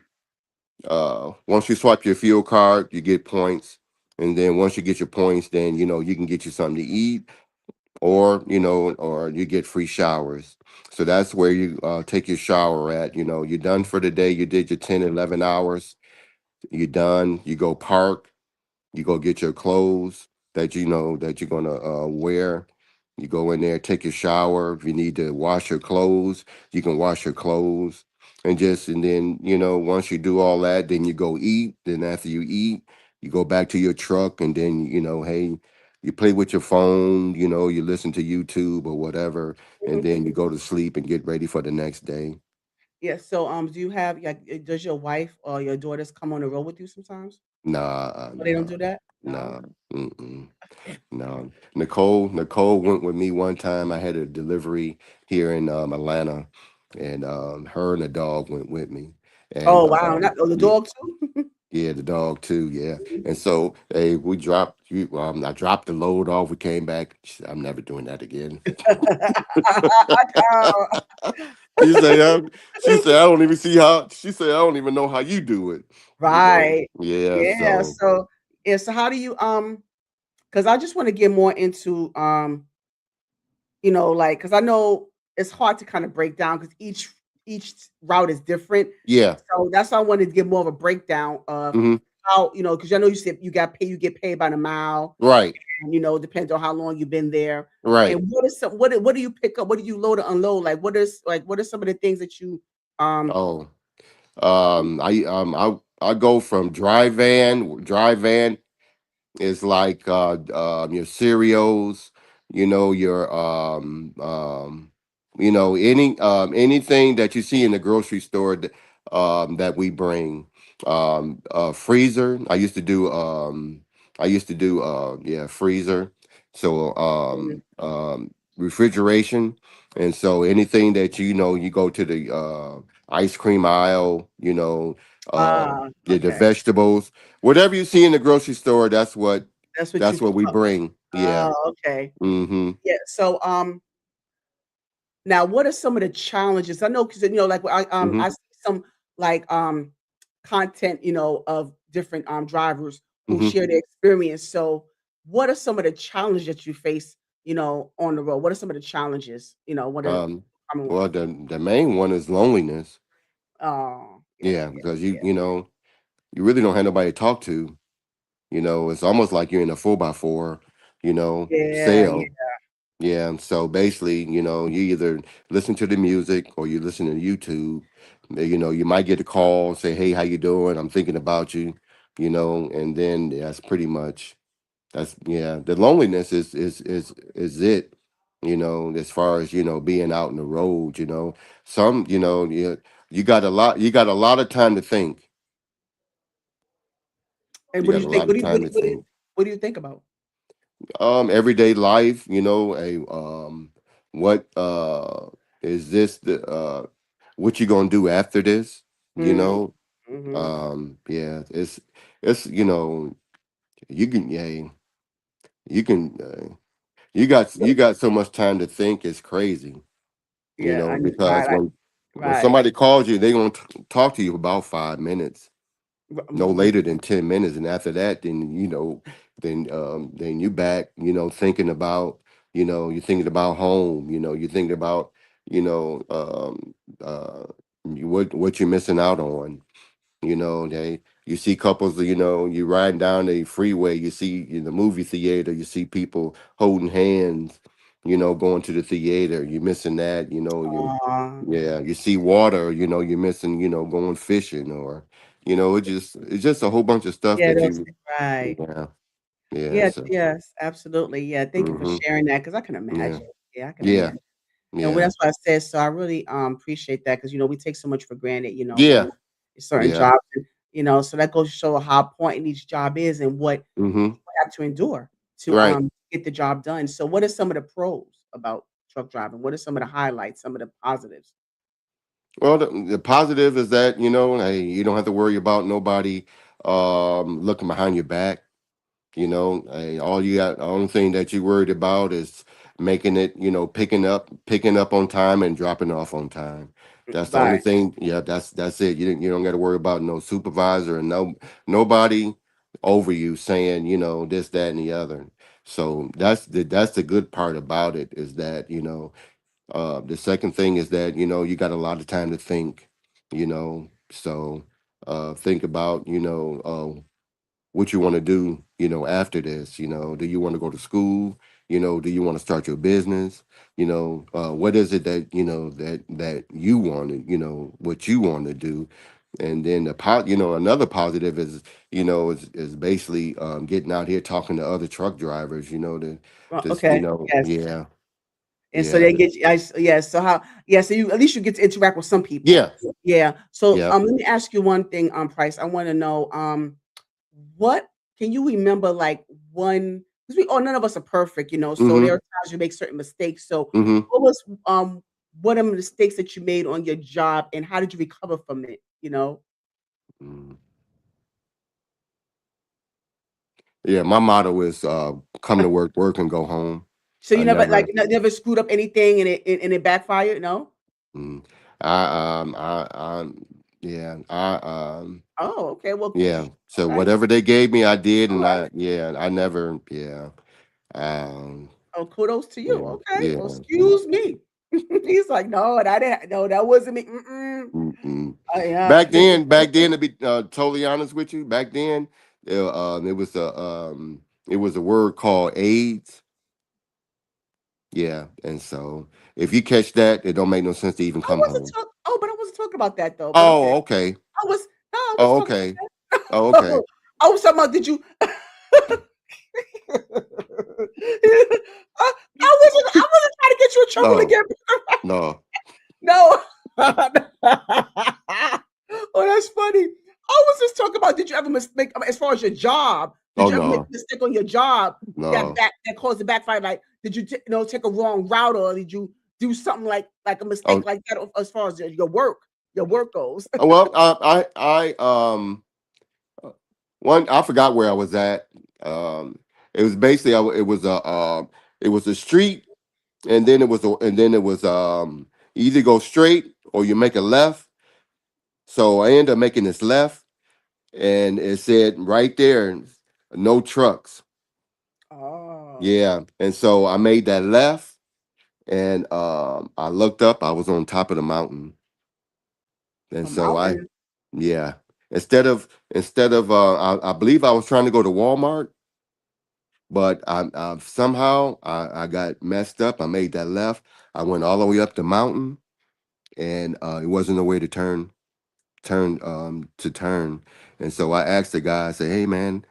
once you swipe your fuel card, you get points, and then once you get your points, then you can get you something to eat, or you get free showers. So that's where you take your shower at. You're done for the day. You did your 10, 11 hours. You're done. You go park. You go get your clothes that you're gonna wear. You go in there, take your shower. If you need to wash your clothes, you can wash your clothes. And then, once you do all that, then you go eat. Then after you eat, you go back to your truck, and then, hey, you play with your phone, you listen to YouTube or whatever, and Mhm. then you go to sleep and get ready for the next day. Yeah, so, do you have like, does your wife or your daughters come on the road with you sometimes? Nah, Oh, they don't nah, do that? No? nah. Mm-mm. No, Nicole went with me one time. I had a delivery here in Atlanta, and her and the dog went with me. And Oh, wow, not oh, the yeah, dog too? yeah, the dog too. Yeah, and so hey, we dropped. I dropped the load off. We came back. She said, "I'm never doing that again." Oh, she said, I, "She said I don't even see how." She said, "I don't even know how you do it." right. Yeah. Yeah, So so yeah, so how do you, because I just wanna get more into, like, because I know it's hard to kinda break down because each route is different. yeah. So that's why I wanted to get more of a breakdown of Hmm. how, because I know you said you get paid by the mile, Right. and, depends on how long you've been there. Right. And what do you pick up? What do you load or unload? What are some of the things that you um Oh. I go from dry van, It's like your cereals, your anything that you see in the grocery store that we bring. Freezer. I used to do yeah, freezer. So Mhm. refrigeration. And so anything that you go to the ice cream aisle, the Okay. vegetables, whatever you see in the grocery store, That's what you that's what we cook. bring. Yeah. Okay. Mm-hmm. Yeah, so, now what are some of the challenges? I know 'cause, like, Mm-hmm. I see some, like, content, of different, drivers who Mm-hmm. share their experience, so what are some of the challenges that you face, on the road? What are some of the challenges, what are the Um, common well, ones? the main one is loneliness. Oh, yeah, Yeah, yeah, because yeah. you really don't have nobody to talk to. It's almost like you're in a 4x4, Yeah, yeah. sale. Yeah, so basically, you either listen to the music or you listen to YouTube. You might get a call, say, "Hey, how you doing? I'm thinking about you," and then that's pretty much that's yeah. The loneliness is it, as far as being out in the road. Some you got a lot of time to think. And You what do got you a think lot of time to think. what do you think about? Everyday life, what is this the what you gonna do after this, you Mm, know mhm. yeah, it's you can yeah you can you got so much time to think. It's crazy, Yeah, I know, because when right. somebody calls you, they're gonna talk to you about 5 minutes, no Right. later than 10 minutes, and after that, then then you back, thinking about, you're thinking about home, you're thinking about, you know uh what you're missing out on. You see couples, you riding down the freeway, you see in the movie theater, you see people holding hands, going to the theater, you're missing that. Aw. Yeah, you see water, you're missing, going fishing, or it's just a whole bunch of stuff Yeah, that those you right. yeah, yeah, Yeah, so yes, absolutely, yeah, thank you for mhm, sharing that because I can yeah, imagine. Yeah, I can yeah, imagine. And yeah, that's why I said, so I really, appreciate that because we take so much for granted, yeah, doing certain yeah, jobs and, so that goes to show how important each job is and what mhm, people have to endure to, right. get the job done. So what are some of the pros about truck driving? What are some of the highlights, some of the positives? Well, the positive is that, hey, you don't have to worry about nobody looking behind your back. Hey, the only thing that you worried about is making it, picking up on time and dropping off on time. That's the only Right. thing. Yeah, that's it. You don't got to worry about no supervisor and nobody over you saying, this, that, and the other. So that's the good part about it, is that, the second thing is that, you got a lot of time to think, so think about, what you want to do, after this. Do you want to go to school? Do you want to start your business? What is it that, that you want to, what you want to do? And then another positive is, is basically getting out here talking to other truck drivers, to Well, just, okay. Yes. yeah, And so yeah, they get you yeah, so how yeah, so you at least you get to interact with some people. yeah, Yeah. So, yeah. let me ask you one thing, Price. I wanna know, what can you remember, like, one 'cause none of us are perfect, so there Mm-hmm. are times you make certain mistakes. So, Mm-hmm. what was, one of the mistakes that you made on your job, and how did you recover from it, Mm. Yeah, my motto is come to work, work and go home. So you I never, like, never never screwed up anything and it backfired, no? mm, I yeah, Oh, okay, well, yeah. So okay. whatever they gave me, I did, and Alright. I never, yeah, um, Oh, kudos to you. yeah, Okay. yeah. Well, excuse me. He's like, "No, that didn't no, that wasn't me. Mm-mm. Mm-mm. Yeah, Back then, to be totally honest with you, back then, it was a word called AIDS. Yeah, and so if you catch that, it don't make no sense to even come home. but I wasn't talking about that though, but okay. Oh, okay. I was no, I was Oh, talking okay. about Oh, that. okay. I was talking about did you I wasn't trying to get you in trouble No, again. no, No. Oh, that's funny. I was just talking about, did you ever mistake as far as your job, did oh you ever make no, a mistake on your job no. that caused a backfire? Like, did you take a wrong route, or did you do something like a mistake Oh, like that as far as your work goes? well, uh, one, I forgot where I was at. Um, it was basically, it was a street, and then it was you either go straight or you make a left. So I ended up making this left, and it said right there, no trucks. Oh, Yeah, and so I made that left, and I looked up. I was on top of the mountain, and a so mountain. yeah, instead of I believe I was trying to go to Walmart, but I somehow I got messed up. I made that left. I went all the way up the mountain, and it wasn't a way to turn. And so I asked the guy, I said, "Hey man,"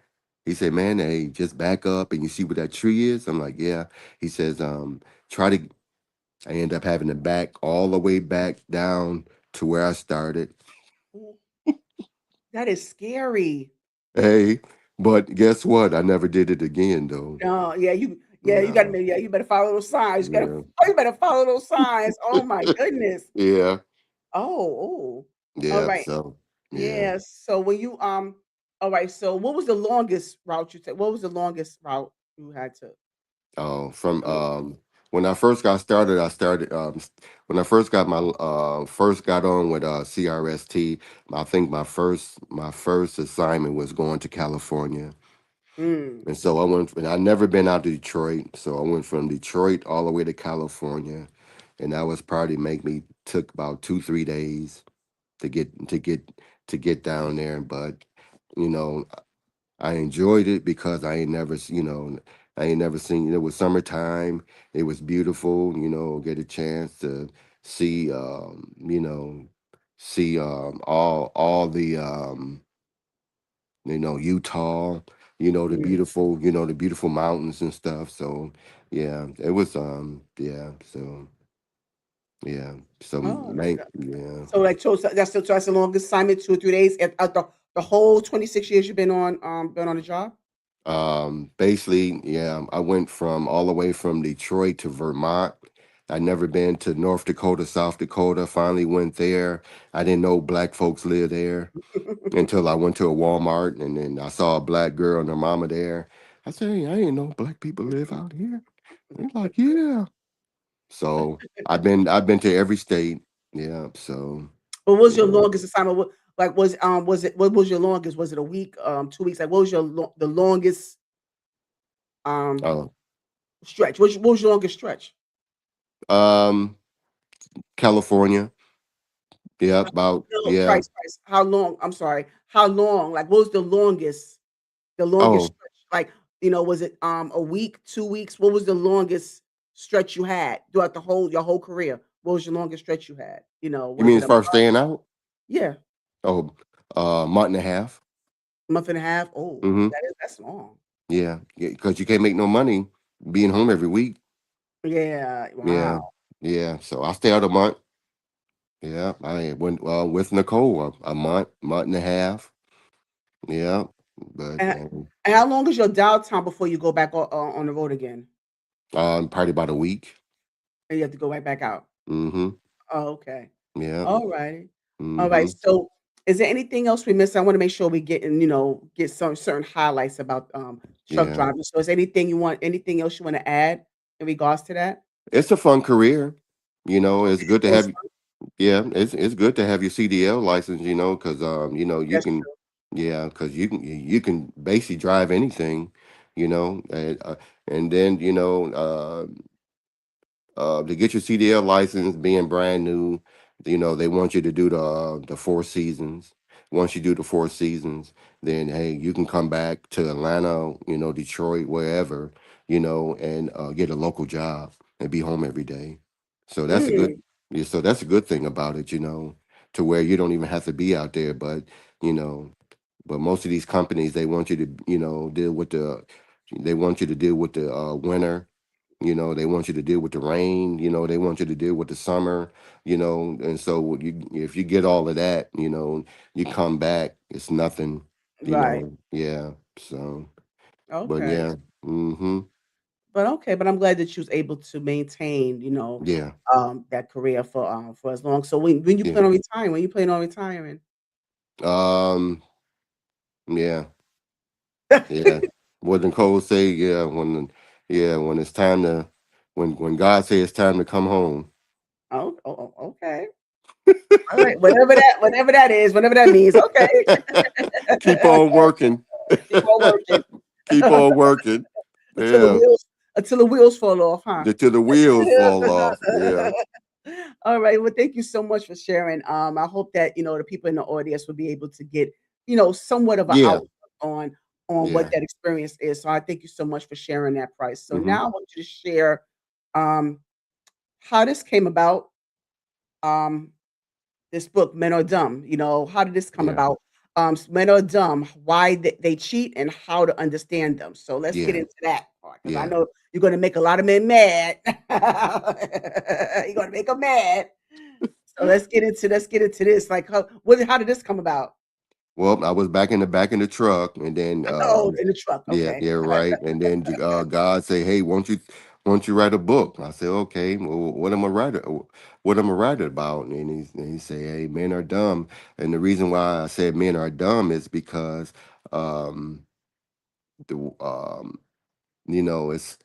he said, "Man, hey, just back up and you see where that tree is?" I'm like, "Yeah." He says, try to I end up having to back all the way back down to where I started. Ooh, that is scary. Hey, but guess what? I never did it again though. No, yeah, you No. gotta, yeah, you better follow those signs. Yeah. You better follow those signs. Oh my goodness. Yeah. Oh, oh. All Yeah. right. So yeah. Yeah. So when you all right, so what was the longest route you took? What was the longest route you had to From make? when I first got started, when I first got my first got on with CRST. I think my first assignment was going to California, Mm. and so I went. And I'd never been out to Detroit, so I went from Detroit all the way to California, and that was probably make me took about 2 3 days to get down there. But you know, I enjoyed it because I ain't never seen. It was summertime. It was beautiful. Get a chance to see, all the Utah. Mm. The beautiful mountains and stuff. So yeah, it was yeah. So yeah, Oh, yeah. so that's the longest assignment, 2 or 3 days at the whole 26 years you've been on the job. Basically, yeah, I went from all the way from Detroit to Vermont. I'd never been to North Dakota, South Dakota. Finally went there. I didn't know black folks live there until I went to a Walmart, and then I saw a black girl and her mama there. I said, "Hey, I didn't know black people live out here." They're like, "Yeah." So I've been to every state. Yeah. So What was your yeah. longest assignment? What was your longest? Was it a week? 2 weeks? Like, what was the longest um Oh, stretch? What was your longest stretch? um, California. Yeah, about No, yeah. Price. How long? I'm sorry. How long? Like, what was the longest Oh, stretch? Like, was it a week, 2 weeks? What was the longest stretch you had throughout your whole career? What was your longest stretch you had? you Was mean it as a far as staying out? yeah, Oh, month and a half. month and a half? Oh, Mm-hmm. that's long. Yeah, because you can't make no money being home every week. Yeah. Yeah, Wow. yeah. So I stay out a month. Yeah, I went with Nicole a month and a half. Yeah, but And, and how long is your downtime before you go back on the road again? probably about a week. And you have to go right back out. Mm-hmm. Oh, okay. Yeah. Alrighty. Alright, Mm-hmm. so is there anything else we missed? I wanna make sure we get some certain highlights about, truck Yeah. driving. So is anything else you wanna add in regards to that? It's a fun career. It's Okay, good to so it's have. fun. Yeah, it's good to have your CDL license, because you That's can, true. yeah, because you can basically drive anything, and then to get your CDL license, being brand new, they want you to do the 4 seasons. Once you do the 4 seasons, then hey, you can come back to Atlanta, Detroit, wherever, and get a local job and be home every day. So that's a good, Mm, yeah, so that's a good thing about it, to where you don't even have to be out there, but you know, but most of these companies they want you to, deal with the They want you to deal with the winter. They want you to deal with the rain. They want you to deal with the summer. And so if you get all of that, you come back, it's nothing. Right. Yeah. So, but Okay. yeah. Mm-hmm. But I'm glad that you was able to maintain, Yeah. that career for as long. So when you Yeah. plan on retiring? When you plan on retiring? Um. Yeah. Yeah. What Nicole say? Yeah. When it's time to, when God say it's time to come home. Okay. All right. Whatever that is, whatever that means. Okay. Keep on working. Keep on working Keep on working. until the Yeah. wheels until the wheels fall off, huh? Till the wheels fall off. Yeah. All right. Well, thank you so much for sharing. I hope that the people in the audience will be able to get somewhat of an Yeah. outlook on what Yeah. that experience is. So I thank you so much for sharing that price. So Hmm. now I want you to share um, how this came about. Um, this book, Men Are Dumb. How did this come Yeah. about? Men Are Dumb, why they cheat and how to understand them. So let's get Yeah. into that part because I Yeah. know you're going to make a lot of men mad. You're going to make them mad. So let's get into this. Like, how did this come about? Well, I was back in the truck, and then Oh, in the truck. yeah, Okay. yeah, right. And then God say, "Hey, won't you write a book?" I said, "Okay. Well, what am I writing about?" And he say, "Hey, men are dumb." And the reason why I said men are dumb is because um the it's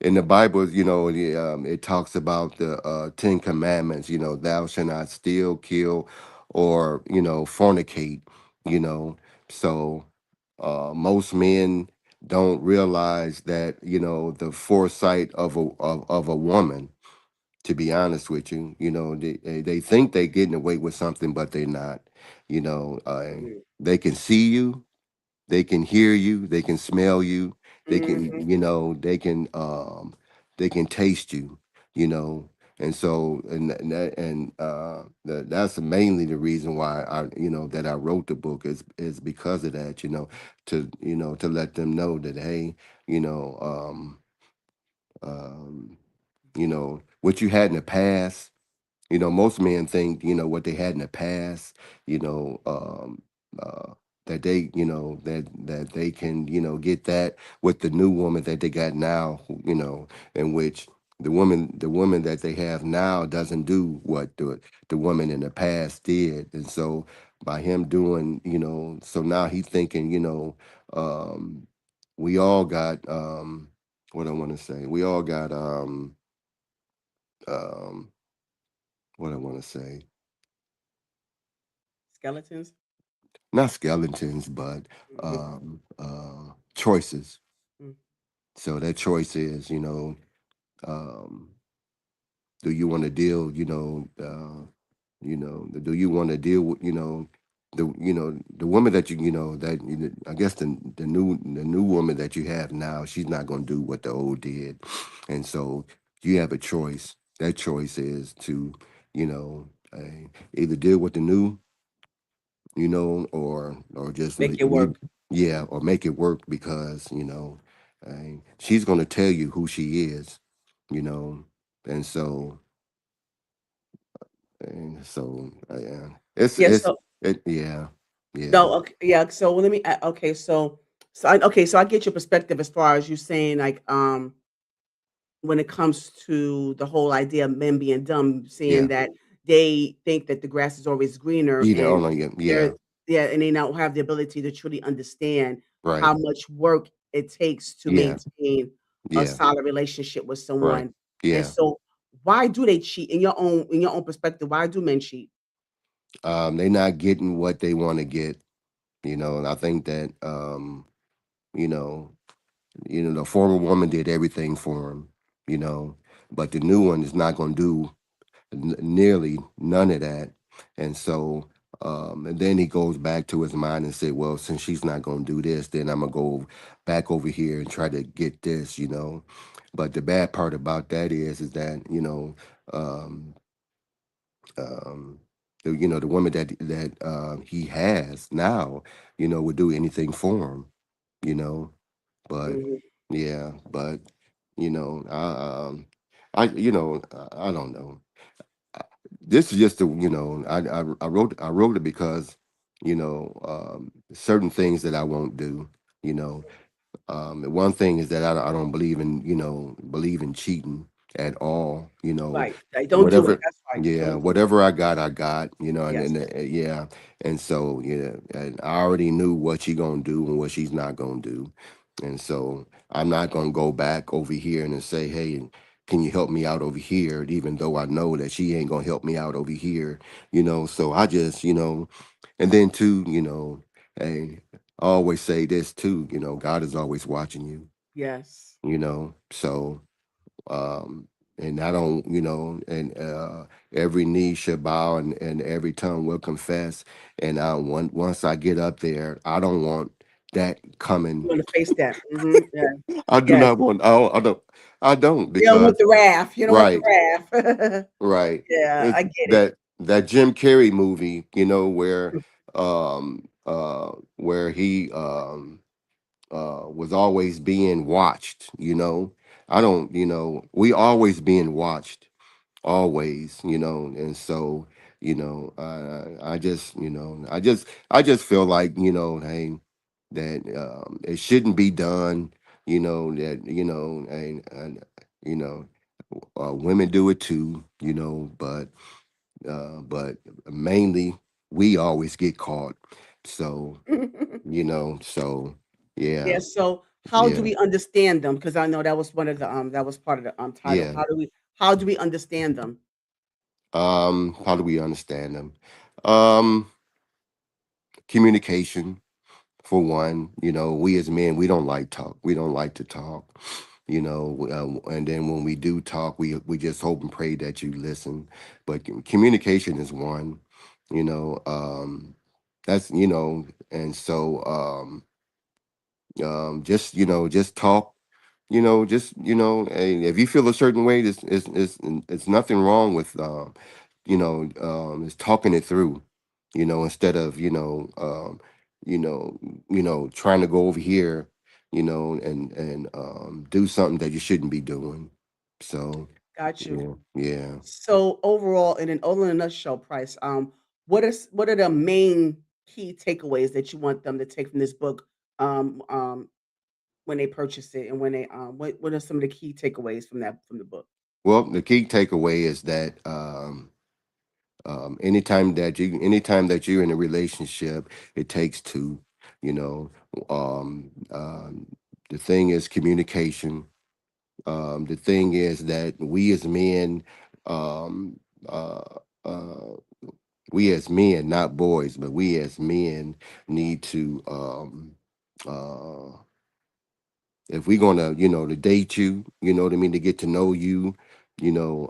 in the Bible, it talks about the Ten Commandments. Thou shalt not steal, kill, or fornicate. You know, so most men don't realize that the foresight of a woman. To be honest with you, they think they're getting away with something, but they're not. You know, uh, they can see you, they can hear you, they can smell you, they can, Mhm. they can taste you, you know. And so, that's mainly the reason why that I wrote the book is because of that, to let them know that, hey, you know, um, um, what you had in the past. Most men think, what they had in the past, you know, uh, that they can, get that with the new woman that they got now, in which the woman that they have now doesn't do what the woman in the past did. And so by him doing, so now he's thinking, um, we all got, what I want to say, we all got, um, what I want to say, Skeletons. not skeletons, but Mhm. choices. Mm. So that choice is, um, do you want to deal, do you want to deal with, the woman that I guess the new woman that you have now, she's not going to do what the old did, and so you have a choice. That choice is to, either deal with the new, or just Make it work. yeah, or make it work because she's gonna tell you who she is, you know, and yeah, Yeah. So yeah, yeah, no. Okay. Yeah. So let me. Okay. So I get your perspective as far as you saying like when it comes to the whole idea of men being dumb, seeing yeah, that they think that the grass is always greener oh and no, yeah, they're yeah, yeah, and they don't have the ability to truly understand right, how much work it takes to yeah, maintain a yeah, solid relationship with right, someone. And yeah. so why do they cheat in your own perspective? Why do men cheat? They're not getting what they want to get, and I think that you know, the former woman did everything for him, you know, but the new one is not going to do nearly none of that. And so, and then he goes back to his mind and say, well, since she's not going to do this, then I'm going to go back over here and try to get this. But the bad part about that is that, um, um, the woman that he has now, would do anything for him, you know. But Mhm. yeah, but you know, I don't know. I- This is just I wrote it because certain things that I won't do. You know, one thing is that I don't believe in believe in cheating at all. Right. Right, don't do it. Whatever, That's right. yeah, Don't do it. whatever I got. Yes. Yeah, and so yeah, and I already knew what she gonna do and what she's not gonna do, and so I'm not gonna go back over here and then say, hey, can you help me out over here? Even though I know that she ain't gonna help me out over here. So I just and then too, hey, I always say this too, God is always watching you, Yes. so and I don't, and every knee should bow and every tongue will confess. And once I get up there, I don't want that You coming. wanna face that. Mhm. Yeah. I do Yes. not want. I don't You don't want because the wrath. You don't want the right, wrath. right. Yeah, It's I get it. that Jim Carrey movie, where he was always being watched. I don't. We always being watched, always. And so I just feel like hey, that it shouldn't be done. That and you know women do it too. But mainly we always get caught. So Yeah, yeah, so how do yeah, we understand them? Because I know that was one of the, that was part of the, title. yeah. How do we understand them? How do we understand them? Um, Communication for one. We as men, we don't like talk. We don't like to talk. And then when we do talk, we just hope and pray that you listen. But communication is one. You know, that's and so just talk. Just and if you feel a certain way, it's nothing wrong with is talking it through, instead of you know trying to go over here, and do something that you shouldn't be doing. So Got you. yeah, yeah. So overall, in a nutshell, Price, what are the main key takeaways that you want them to take from this book, um, um, when they purchase it, and when they what are some of the key takeaways from the book? Well, the key takeaway is that anytime that you're in a relationship, it takes two. You know, the thing is communication. The thing is that um, uh, uh, we as men, not boys, but we as men need to, uh, if we're gonna, to date you, you know what I mean, to get to know you, you know,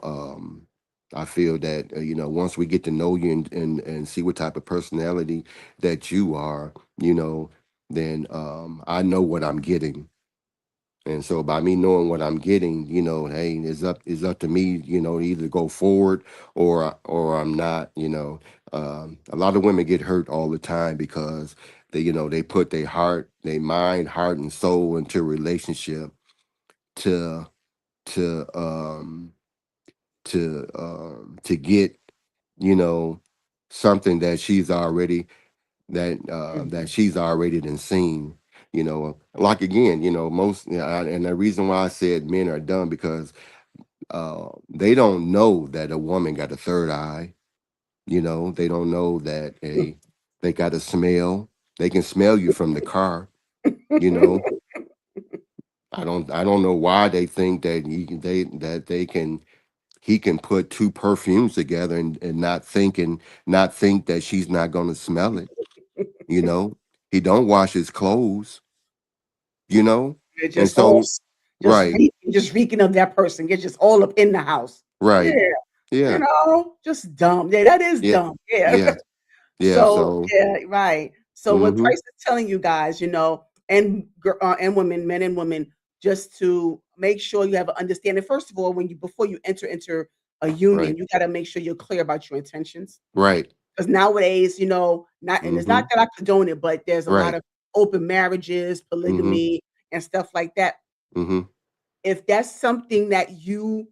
I feel that once we get to know you and see what type of personality that you are, then I know what I'm getting. And so by me knowing what I'm getting, hey, it's up to me, either go forward or I'm not. A lot of women get hurt all the time because they put their heart, their mind, heart, and soul into a relationship to to to get you know something that she's already done seen. Like again, most, and the reason why I said men are dumb because they don't know that a woman got a third eye. They don't know that they got a smell. They can smell you from the car. You know, I don't know why they think that they can he can put two perfumes together and not think that she's not going to smell it. You know, he don't wash his clothes. You know, They're and just all so right, just reeking of that person. Get just all up in the house. right, Yeah, yeah, just dumb. Yeah, that is yeah, dumb. Yeah. yeah, yeah. So So yeah, right. So what hmm Price is telling you guys, and women, men and women, just to make sure you have an understanding. First of all, when you before you enter into a right, union, you got to make sure you're clear about your intentions. right, Because nowadays, not and it's not hmm that I condone it, but there's a lot right, of open marriages, hmm polygamy, and stuff like that. Mhm. If that's something that you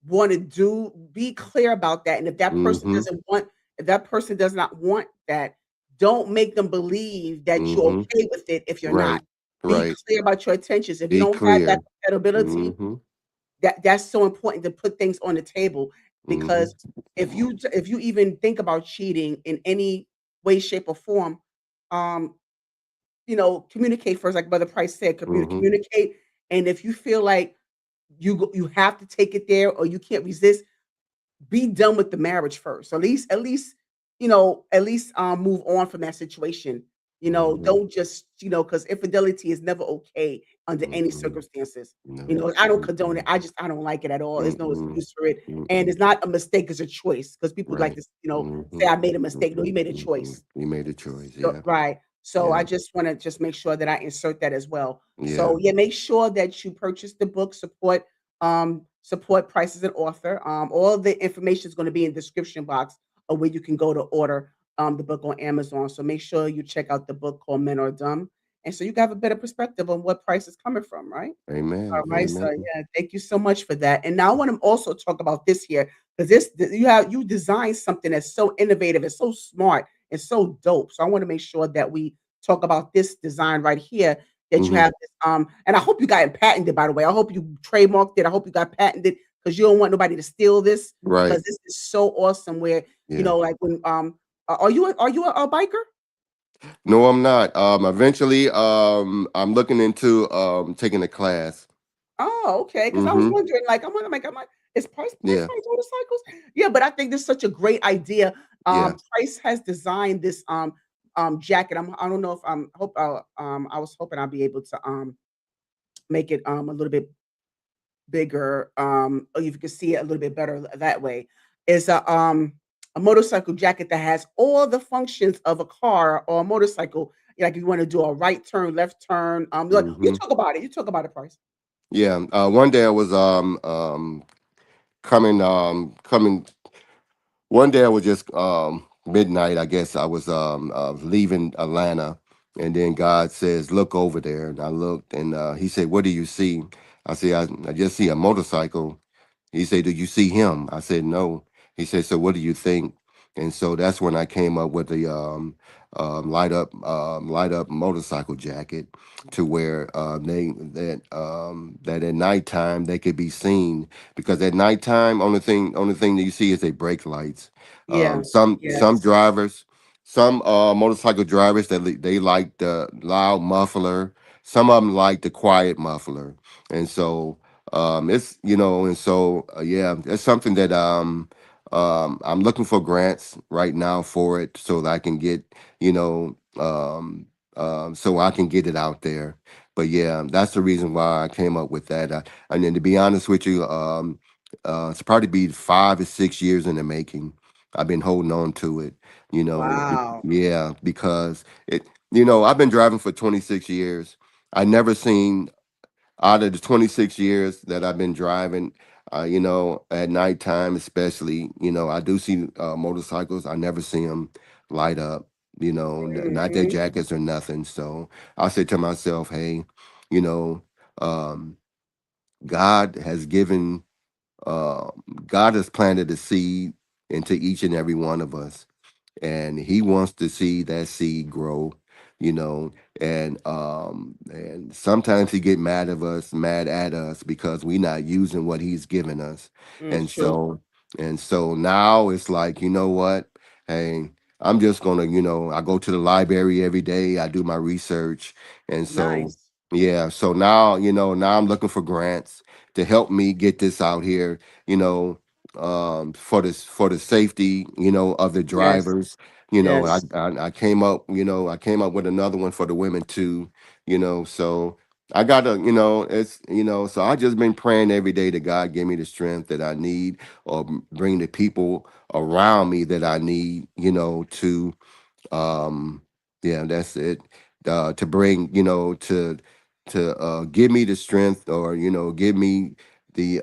want to do, be clear about that. And Mhm. if that person does not want that, don't make them believe that you're Mhm. okay with it if you're not. Right. Be Right. clear about your intentions. If you Be don't have that clear. compatibility, Mhm. that's so important to put things on the table Mhm. because if you even think about cheating in any way, shape, or form, um, communicate first, like Brother Price said, Mhm. communicate. And if you feel like you have to take it there or you can't resist, be done with the marriage first. At least move on from that situation. Mhm. Don't just, because infidelity is never okay under any Mhm. circumstances. No. I don't condone it. Mm-mm. I don't like it at all. There's no Mm-mm. excuse for it. And Mm-mm. it's not a mistake, it's a choice. Because people like Right. to, say Mhm. I made a mistake. No, you Mhm. made a Mhm. choice. You made a choice. So Yeah. right. So I Yeah. just wanna just make sure that I insert that as well. So, Yeah. yeah, make sure that you purchase the book, support Price as an author. All the information is gonna be in the description box of where you can go to order, the book on Amazon. So make sure you check out the book called Men Are Dumb, and so you can have a better perspective on what Price is coming from, right? Amen. Alright, so Amen. yeah, thank you so much for that. And now I wanna also talk about this here, because you designed something that's so innovative and so smart and so dope. So I wanna make sure that we talk about this design right here that you Mhm. have this, and I hope you got it patented, by the way. I hope you trademarked it. I hope you got patented because you don't want nobody to steal this because Right. this is so awesome where, Yeah. like when, are you a biker? No, I'm not. Eventually, I'm looking into taking a class. Oh, okay. Because I was Mhm. wondering, like, I'm like, is Price Yeah. Price motorcycles? Yeah, but I think this is such a great idea. Yeah. Price has designed this jacket. I don't know if I was hoping I'll be able to make it a little bit bigger, or you can see it a little bit better that way. Is a motorcycle jacket that has all the functions of a car or a motorcycle. Like if you want to do a right turn, left turn, like, you Mhm. talk about it. You talk about it, Price. Yeah. One day I was coming. One day I was just midnight. I guess I was leaving Atlanta, and then God says, "Look over there." And I looked, and He said, "What do you see?" I said, "I just see a motorcycle." He said, "Do you see him?" I said, "No." He said, "So what do you think?" And so that's when I came up with the light up motorcycle jacket, to where that at nighttime they could be seen, because at nighttime only thing that you see is they brake lights. Yeah. Some Yes. drivers, some motorcycle drivers, they like the loud muffler. Some of them like the quiet muffler, and so it's and so yeah, it's something that I'm looking for grants right now for it, so that I can get you know so I can get it out there. But yeah, that's the reason why I came up with that. And then, to be honest with you, it's probably be 5 or 6 years in the making. I've been holding on to it, Wow. yeah, because I've been driving for 26 years. I never seen, out of the 26 years that I've been driving, at nighttime especially, I do see motorcycles. I never see them light up, not their Mhm. jackets or nothing. So I say to myself, hey, you know, um, God has given, uh, God has planted a seed into each and every one of us, and he wants to see that seed grow, you know and sometimes he get mad at us because we not using what he's given us. Mm, and it's true. so and so now it's like, you know what, hey, I'm just gonna, I go to the library every day, I do my research. And so Nice. yeah, so now, now I'm looking for grants to help me get this out here, you know for the safety, of the Yes. drivers. Yes. I came up with another one for the women too. So I gotta, so I just been praying every day that God give me the strength that I need, or bring the people around me that I need, to yeah, that's it. To bring, give me the strength, or give me the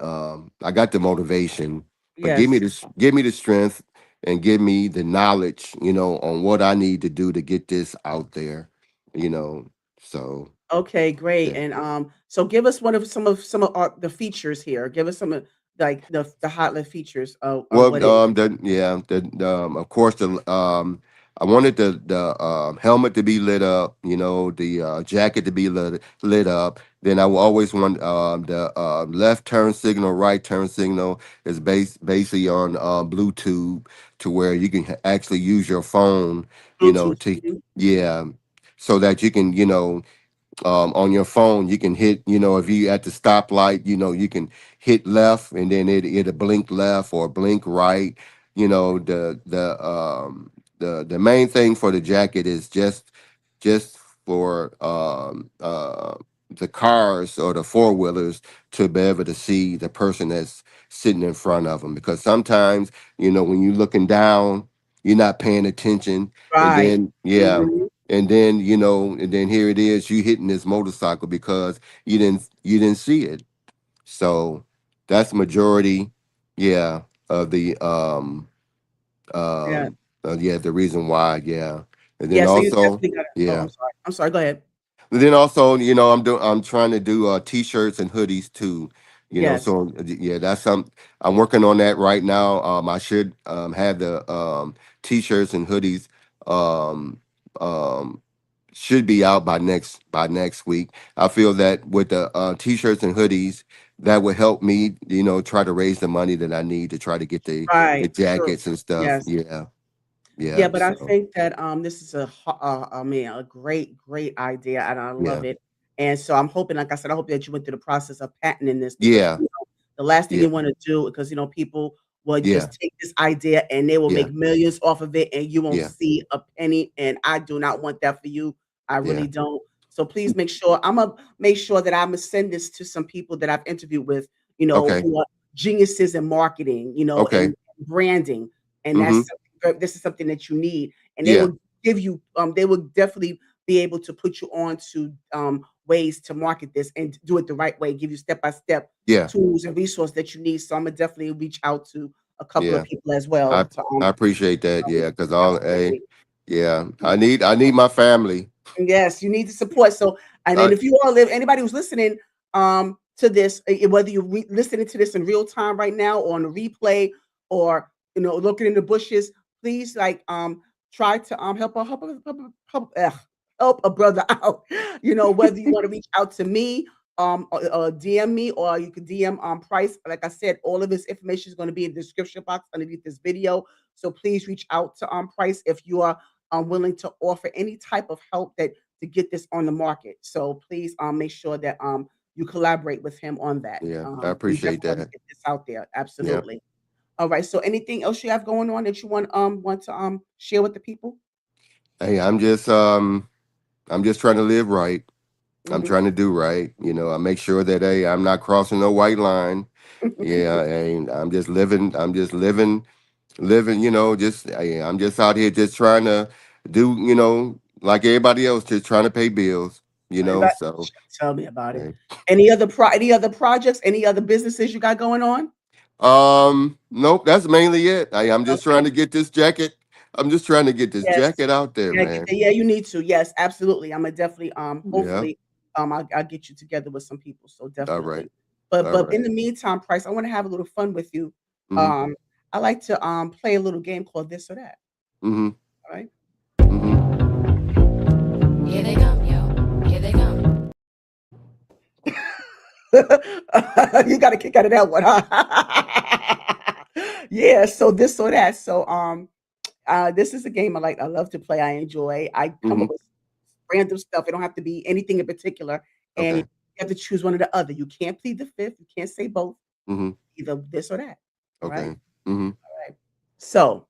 I got the motivation, but Yes. give me the strength, and give me the knowledge, on what I need to do to get this out there, you know. So Okay, great. Yeah. And so give us one of some of the features here. Give us some of like the hot features of Well, what it is. of course I wanted the helmet to be lit up, the jacket to be lit up. Then I will always want the left turn signal, right turn signal is basically on Bluetooth, to where you can actually use your phone, Bluetooth. to Mhm. yeah, so that you can, on your phone you can hit, if you at the stoplight, you can hit left, and then it'll blink left or blink right. The main thing for the jacket is just for the cars or the four-wheelers to be able to see the person that's sitting in front of them, because sometimes, when you're looking down, you're not paying attention, and Right. then yeah, Mhm. and then here it is, you hitting this motorcycle because you didn't see it. So that's majority, yeah, of the Yeah. yeah, the reason why, yeah. And then Yeah, so you also, definitely got to. Oh, yeah. I'm sorry. I'm sorry. Go ahead. And then also, I'm trying to do t-shirts and hoodies too. Yes. So yeah, that's some I'm working on that right now. I should have the t-shirts and hoodies um um should be out by next week. I feel that with the t-shirts and hoodies, that would help me, try to raise the money that I need to try to get the Right. True. jackets and stuff. Yes. Yeah, Yeah, yeah. but I So think that this is I mean, a great idea, and I love yeah, it. And so I'm hoping, like I said, I hope that you went through the process of patenting this because yeah, the last thing yeah, you want to do, because people will yeah, just take this idea and they will yeah, make millions off of it, and you won't yeah, see a penny. And I do not want that for you. I yeah. really don't. So please make sure make sure that I'm gonna send this to some people that I've interviewed with, Okay, who are geniuses in marketing, okay. and branding, and Mm-hmm. this is something that you need, and they Yeah, will give you they will definitely be able to put you on to ways to market this and do it the right way, give you step by step yeah, tools and resources that you need. So I'm gonna definitely reach out to a couple of yeah. people as I well to I appreciate that. Yeah, because absolutely. yeah, I need my family. Yes, you need the support. So, and then I if you all live, anybody who's listening to this, whether you're listening to this in real time right now or on a replay, or looking in the bushes, please like try to help a brother out. Whether you want to reach out to me, or DM me, or you can DM Price. Like I said, all of his information is going to be in the description box underneath this video. So please reach out to Price if you are willing to offer any type of help that to get this on the market. So please make sure that you collaborate with him on that. yeah, I We appreciate definitely want to that. get this out there. Yeah. Absolutely. All right. So anything else you have going on that you want to share with the people? Hey, I'm just trying to live right. I'm Hmm. trying to do right. I make sure that, hey, I'm not crossing no white line. Yeah, and I'm just living. Just hey, I'm just out here just trying to do, like everybody else, just trying to pay bills. Everybody, So tell me about it. hey. Any other projects? Any other businesses you got going on? Nope, that's mainly it. I'm just trying Okay. to get this jacket. I'm just trying to get this Yes. jacket out there, Yeah, get man. the yeah, you need to. Yes, absolutely. Imma definitely, Yeah. hopefully, I'll get you together with some people, so All right. definitely. But All in right. the meantime, Price, I wanna have a little fun with you. Mm-hmm. Um, I like to, play a little game called This or That, Mm-hmm. alright? Mm-hmm. Here they come, yo. Here they come. You got a kick out of that one, huh? Yeah, so This or That. So, this is a game I love to play, I enjoy. I come Mm-hmm. up with random stuff. It don't have to be anything in particular, and you Okay. have to choose one or the other. You can't plead the fifth. You can't say both. Mm-hmm. Either this or that. All right. Okay. Mm-hmm. All right. So,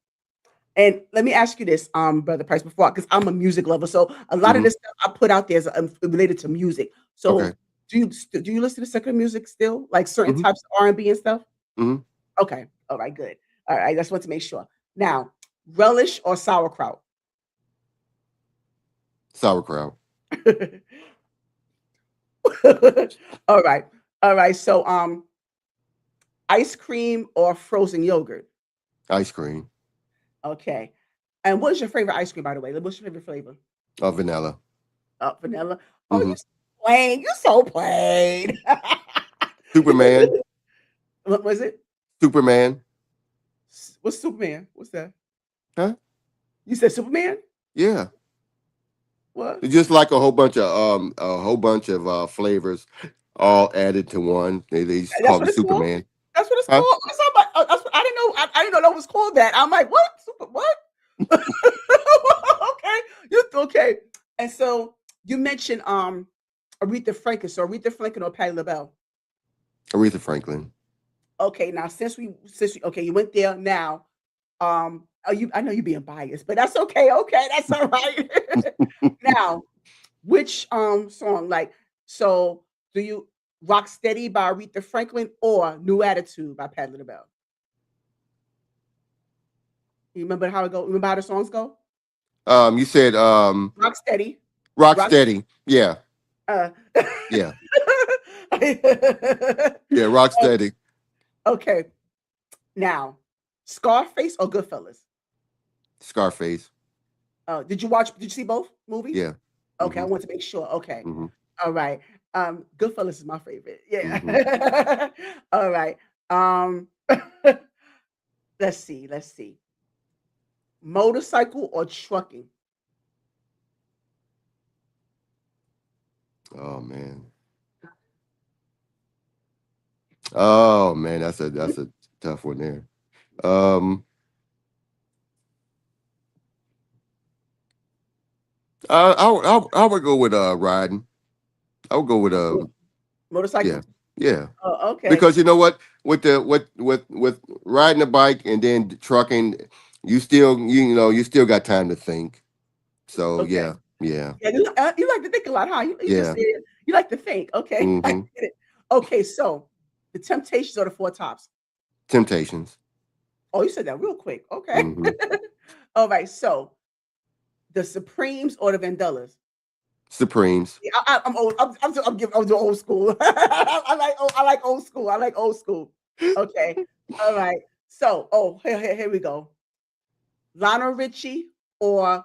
and let me ask you this, Brother Price, before because I'm a music lover. So a lot of Mm-hmm. this stuff I put out there is related to music. Okay. So do you listen to secular music still, like certain Mm-hmm. types of R&B and stuff? Mm-hmm. Okay. All right. Good. All right. I just want to make sure. Now, relish or sauerkraut? Sauerkraut. All right. All right. So, ice cream or frozen yogurt? Ice cream. Okay. And what is your favorite ice cream, by the way? What's your favorite flavor? Vanilla. Vanilla. Oh, Mm-hmm. plain. You so plain. Superman. What was it? Superman. What's Superman? What's that? Huh? You said Superman? Yeah. What? It's just like a whole bunch of flavors all added to one. They just That's call what it it's called? Superman. That's what it's Huh? called? That's not my, that's what, I didn't know. I didn't know that was called that. I'm like, what? Super, what? Okay. Okay. And so you mentioned Aretha Franklin. So Aretha Franklin or Patti LaBelle. Aretha Franklin. Okay, now since we okay, you went there now. You I know you're being biased, but that's okay. Okay, that's all right. Now, which song? Like, so do you Rock Steady by Aretha Franklin or New Attitude by Patti LaBelle? You remember how it go? Remember how the songs go? You said Rock Steady. Rock Rocksteady. Yeah. uh Yeah. Yeah. Rocksteady. Okay. Now, Scarface or Goodfellas? Scarface. Did you see both movies? Yeah. Okay, I Mm-hmm. want to make sure. Okay. Mm-hmm. All right. Goodfellas is my favorite. Mm-hmm. Yeah. All right. Um, let's see. Motorcycle or trucking? Oh man. Oh man, that's a tough one there. Um, I would go with riding. I would go with Mo- yeah, Motorcycle? yeah. Oh, okay. Because you know what, with the with riding a bike and then trucking, you still got time to think. So Okay. yeah, yeah, Yeah, you like to think a lot, huh? You just yeah. said you like to think. Okay. I Mm-hmm. get it. Okay, so the Temptations or the Four Tops? Temptations. Oh, you said that real quick. Okay. Mm-hmm. All right. So the Supremes or the Vandellas? Supremes. Yeah, I'm old. I'm doing old school. I like old school. I like old school. Okay. All right. So, here we go. Lionel Richie or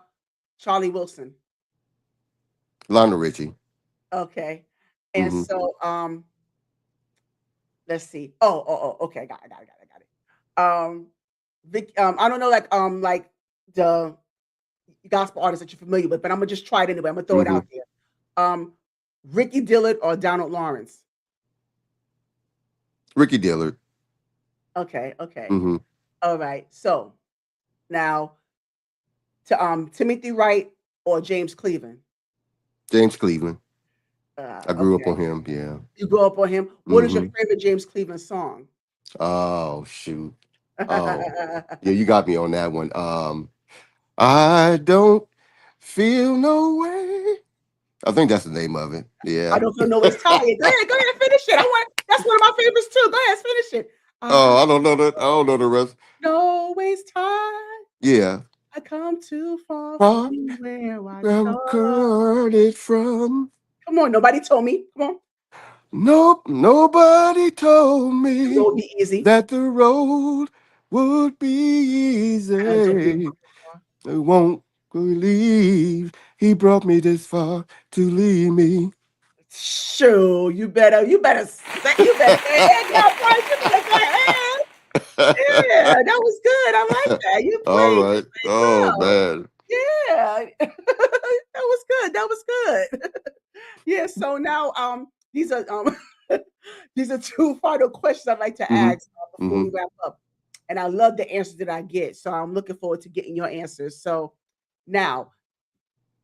Charlie Wilson. Lionel Richie. Okay. And Mm-hmm. so, let's see. Okay. I got it. I got it. I don't know, like the gospel artists that you're familiar with, but I'm gonna just try it anyway. I'm gonna throw it Mm-hmm. out there. Um, Ricky Dillard or Donald Lawrence. Ricky Dillard. Okay. Okay. Mm-hmm. All right. So now to Timothy Wright or James Cleveland. James Cleveland. I grew up Okay. on him. Yeah. You grew up on him. What is your Mm-hmm. favorite James Cleveland song? Oh shoot. Oh yeah, you got me on that one. I don't feel no way. I think that's the name of it. I Yeah. don't feel no ways tired. Go ahead, finish it. I want that's one of my favorites too. Go ahead, finish it. I Oh, I don't know that. I don't know the rest. no ways tired. Yeah. I come too far Far from where I from started. it from. Come on, nobody told me. Come on. Nope. Nobody told The me road be easy. that the road would be Until he easy. brought me far. I won't believe he brought me this far to leave me. Sure, you better go ahead now, Bryce. You better go ahead. Yeah, that was good. I like that. All You right. played Oh well. man. Yeah. That was good. That was good. Yeah, so now these are these are two final questions I'd like to Mm-hmm. ask before Mm-hmm. we wrap up. And I love the answers that I get. So I'm looking forward to getting your answers. So now,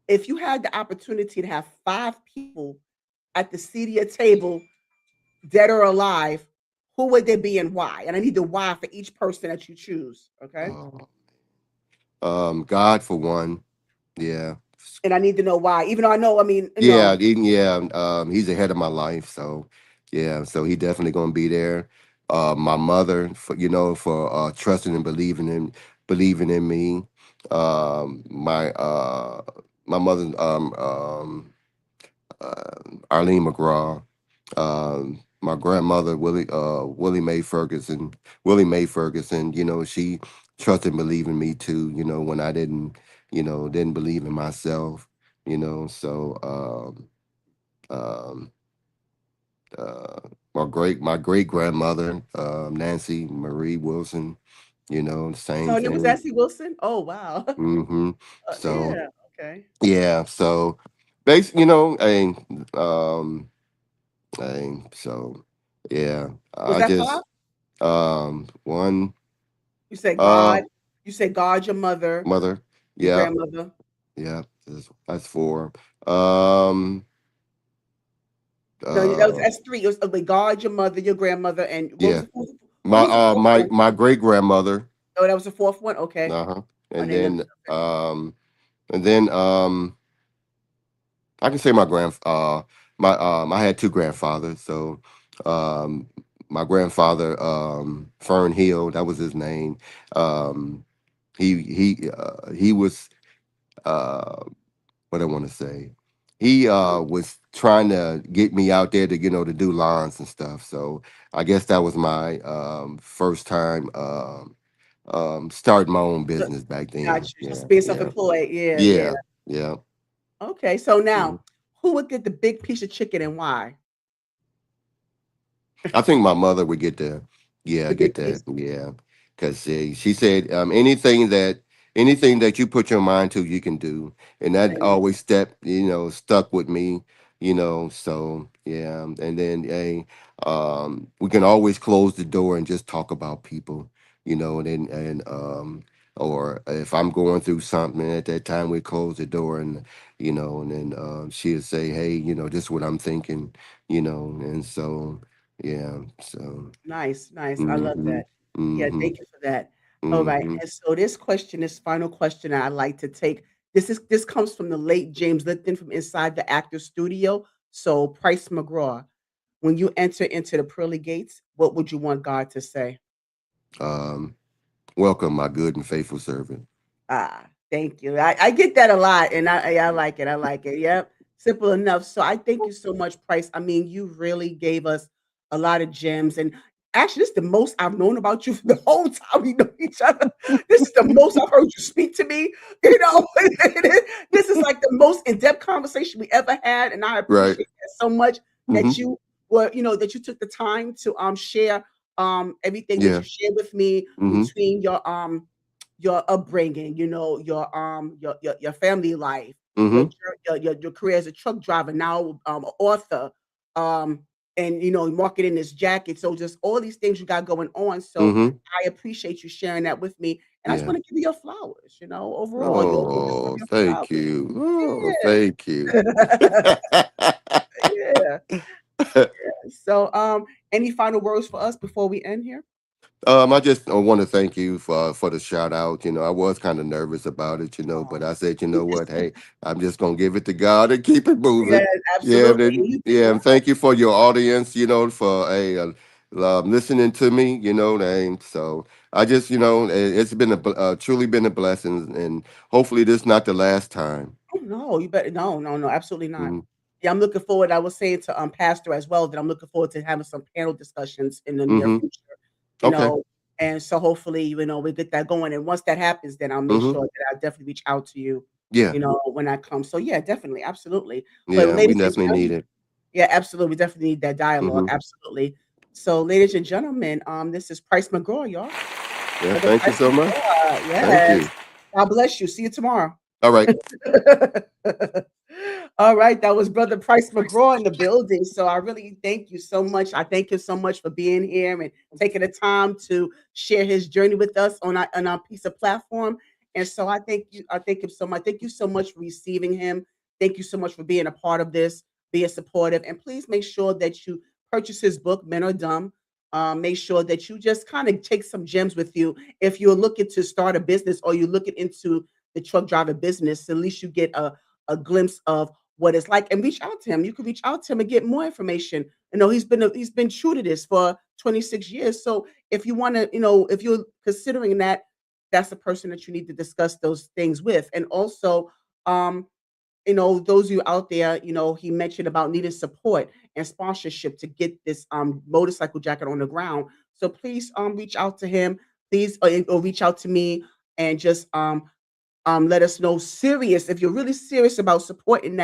if you had the opportunity to have five people at the CDA table, dead or alive, who would they be and why? And I need the why for each person that you choose. Okay. Oh, God for one. Yeah. And I need to know why. Even though I know, I mean, Yeah, yeah. He's ahead of my life, so yeah. So he definitely gonna be there. My mother, for for trusting and believing in me. My my mother, Arlene McGraw. My grandmother, Willie Mae Ferguson. She trusted and believed in me too. When I didn't believe in myself. So Um, uh, my great grandmother, Nancy Marie Wilson. Same So it was thing. Essie Wilson? Oh, wow. Hmm. So Yeah, okay. yeah, so basically, um, so yeah, Was I that 5? just one You said uh God. You said God, your mother, mother, your yeah, grandmother. yeah, that's four. Um, No, that was uh, that's 3. It was wait, God, your mother, your grandmother, and what was yeah, the 4th? What was the 4th one? my great grandmother, Oh, that was the 4th one? Okay. uh-huh, And and then the then and then I can say I had two grandfathers. So um my grandfather, Fern Hill, that was his name. Um he was, uh what I want to say. He was trying to get me out there to, to do lawns and stuff. So I guess that was my first time starting my own so business back got then. you. Yeah, Just being yeah, self-employed. Yeah, yeah. yeah, yeah. Okay, so Mhm. now, who would get the big piece of chicken and why? I think my mother would get The get big that, piece. yeah, because she said, anything that you put your mind to, you can do, and that Amen. always stuck with me, So yeah, and then we can always close the door and just talk about people, and or if I'm going through something at that time, we close the door and then she'd say, hey, this is what I'm thinking, and so. Yeah. So. Nice, nice. I love Mhm. that. Yeah, Mhm. thank you for that. All right, Mhm. and so this question, this final question I like to take, this comes from the late James Lipton from inside the actor studio. So, Price McGraw, when you enter into the pearly gates, what would you want God to say? Um, welcome, my good and faithful servant. Ah, thank you. I get that a lot, and I like it. I like it. Yep, simple enough. So I thank you so much, Price. I mean, you really gave us a lot of gems, and actually, this is the most I've known about you for the whole time we know each other. This is the most I've heard you speak to me. You know, this is like the most in depth conversation we ever had, and I Right. appreciate that so much that Mhm. you were, that you took the time to share everything that Yeah. you shared with me Mhm. between your upbringing, your family life, Mhm. your career as a truck driver, now author, um, and marketing this jacket. So just all these things you got going on. So Mhm. I appreciate you sharing that with me, and I just Yeah. want to give you your flowers. Overall, you deserve Oh, your thank flowers. you. Oh, Yeah, thank you. yeah. So, any final words for us before we end here? I just want to thank you for the shout out. I was kind of nervous about it, but Oh, I said, you know what? Hey, I'm just gonna give it to God and keep it moving. yes, Yeah, absolutely. then You did yeah, and well. thank you for your audience. For listening to me. And so I just it's been truly been a blessing, and hopefully this not the last time. Oh, no, you better no, no, no, absolutely not. Hmm. Yeah, I'm looking forward. I was saying to Pastor as well that I'm looking forward to having some panel discussions in the near Hmm. future, you Okay. know. And so hopefully, we get that going. And once that happens, then I'll make Hmm. sure that I definitely reach out to you, Yeah. when I come. So yeah, definitely, absolutely. But Yeah. We ladies and definitely need gentlemen, it. yeah, absolutely. We definitely need that dialogue. Hmm. Absolutely. So, ladies and gentlemen, this is Price McGraw, y'all. Yeah. Brother Thank you Price so much. McGraw. Thank Yes. you. God bless you. See you tomorrow. All right. All right, that was Brother Price McGraw in the building. So I really thank you so much. I thank him so much for being here and taking the time to share his journey with us on our piece of platform. And so I thank you. I thank him so much. Thank you so much for receiving him. Thank you so much for being a part of this, being supportive. And please make sure that you purchase his book, Men Are Dumb. Make sure that you just kind of take some gems with you. If you're looking to start a business or you're looking into the truck driver business, at least you get a glimpse of what it's like and reach out to him. You can reach out to him and get more information. He's been true to this for 26 years. So if you want to, if you're considering that, that's the person that you need to discuss those things with. And also, um, those of you out there, he mentioned about needing support and sponsorship to get this motorcycle jacket on the ground. So please reach out to him. Please or reach out to me and just let us know serious if you're really serious about supporting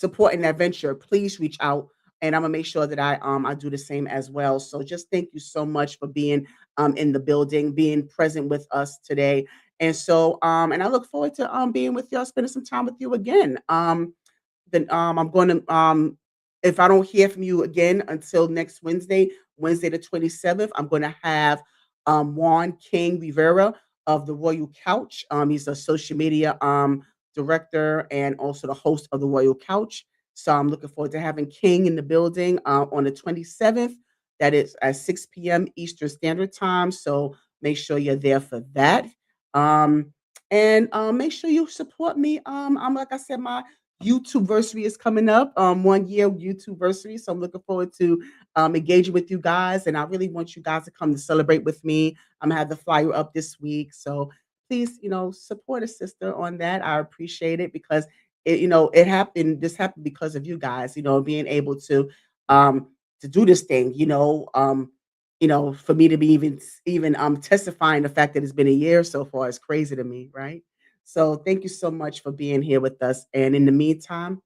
supporting that venture, please reach out, and I'm gonna make sure that I do the same as well. So just thank you so much for being in the building, being present with us today. And so and I look forward to being with y'all, spending some time with you again. Then I'm going to if I don't hear from you again until next Wednesday, Wednesday the 27th, I'm going to have Juan King Rivera of the Royal Couch. He's a social media director and also the host of the Royal Couch. So I'm looking forward to having King in the building on the 27th. That is at 6 p.m. Eastern Standard Time. So make sure you're there for that. Um, and make sure you support me. I'm like I said, my YouTube versary is coming up, 1 year YouTube versary. So I'm looking forward to engaging with you guys. And I really want you guys to come to celebrate with me. I'm gonna have the flyer up this week. So please, support a sister on that. I appreciate it because it happened. This happened because of you guys, being able um to do this thing, for me to be even testifying the fact that it's been a year so far is crazy to me, right? So thank you so much for being here with us. And in the meantime,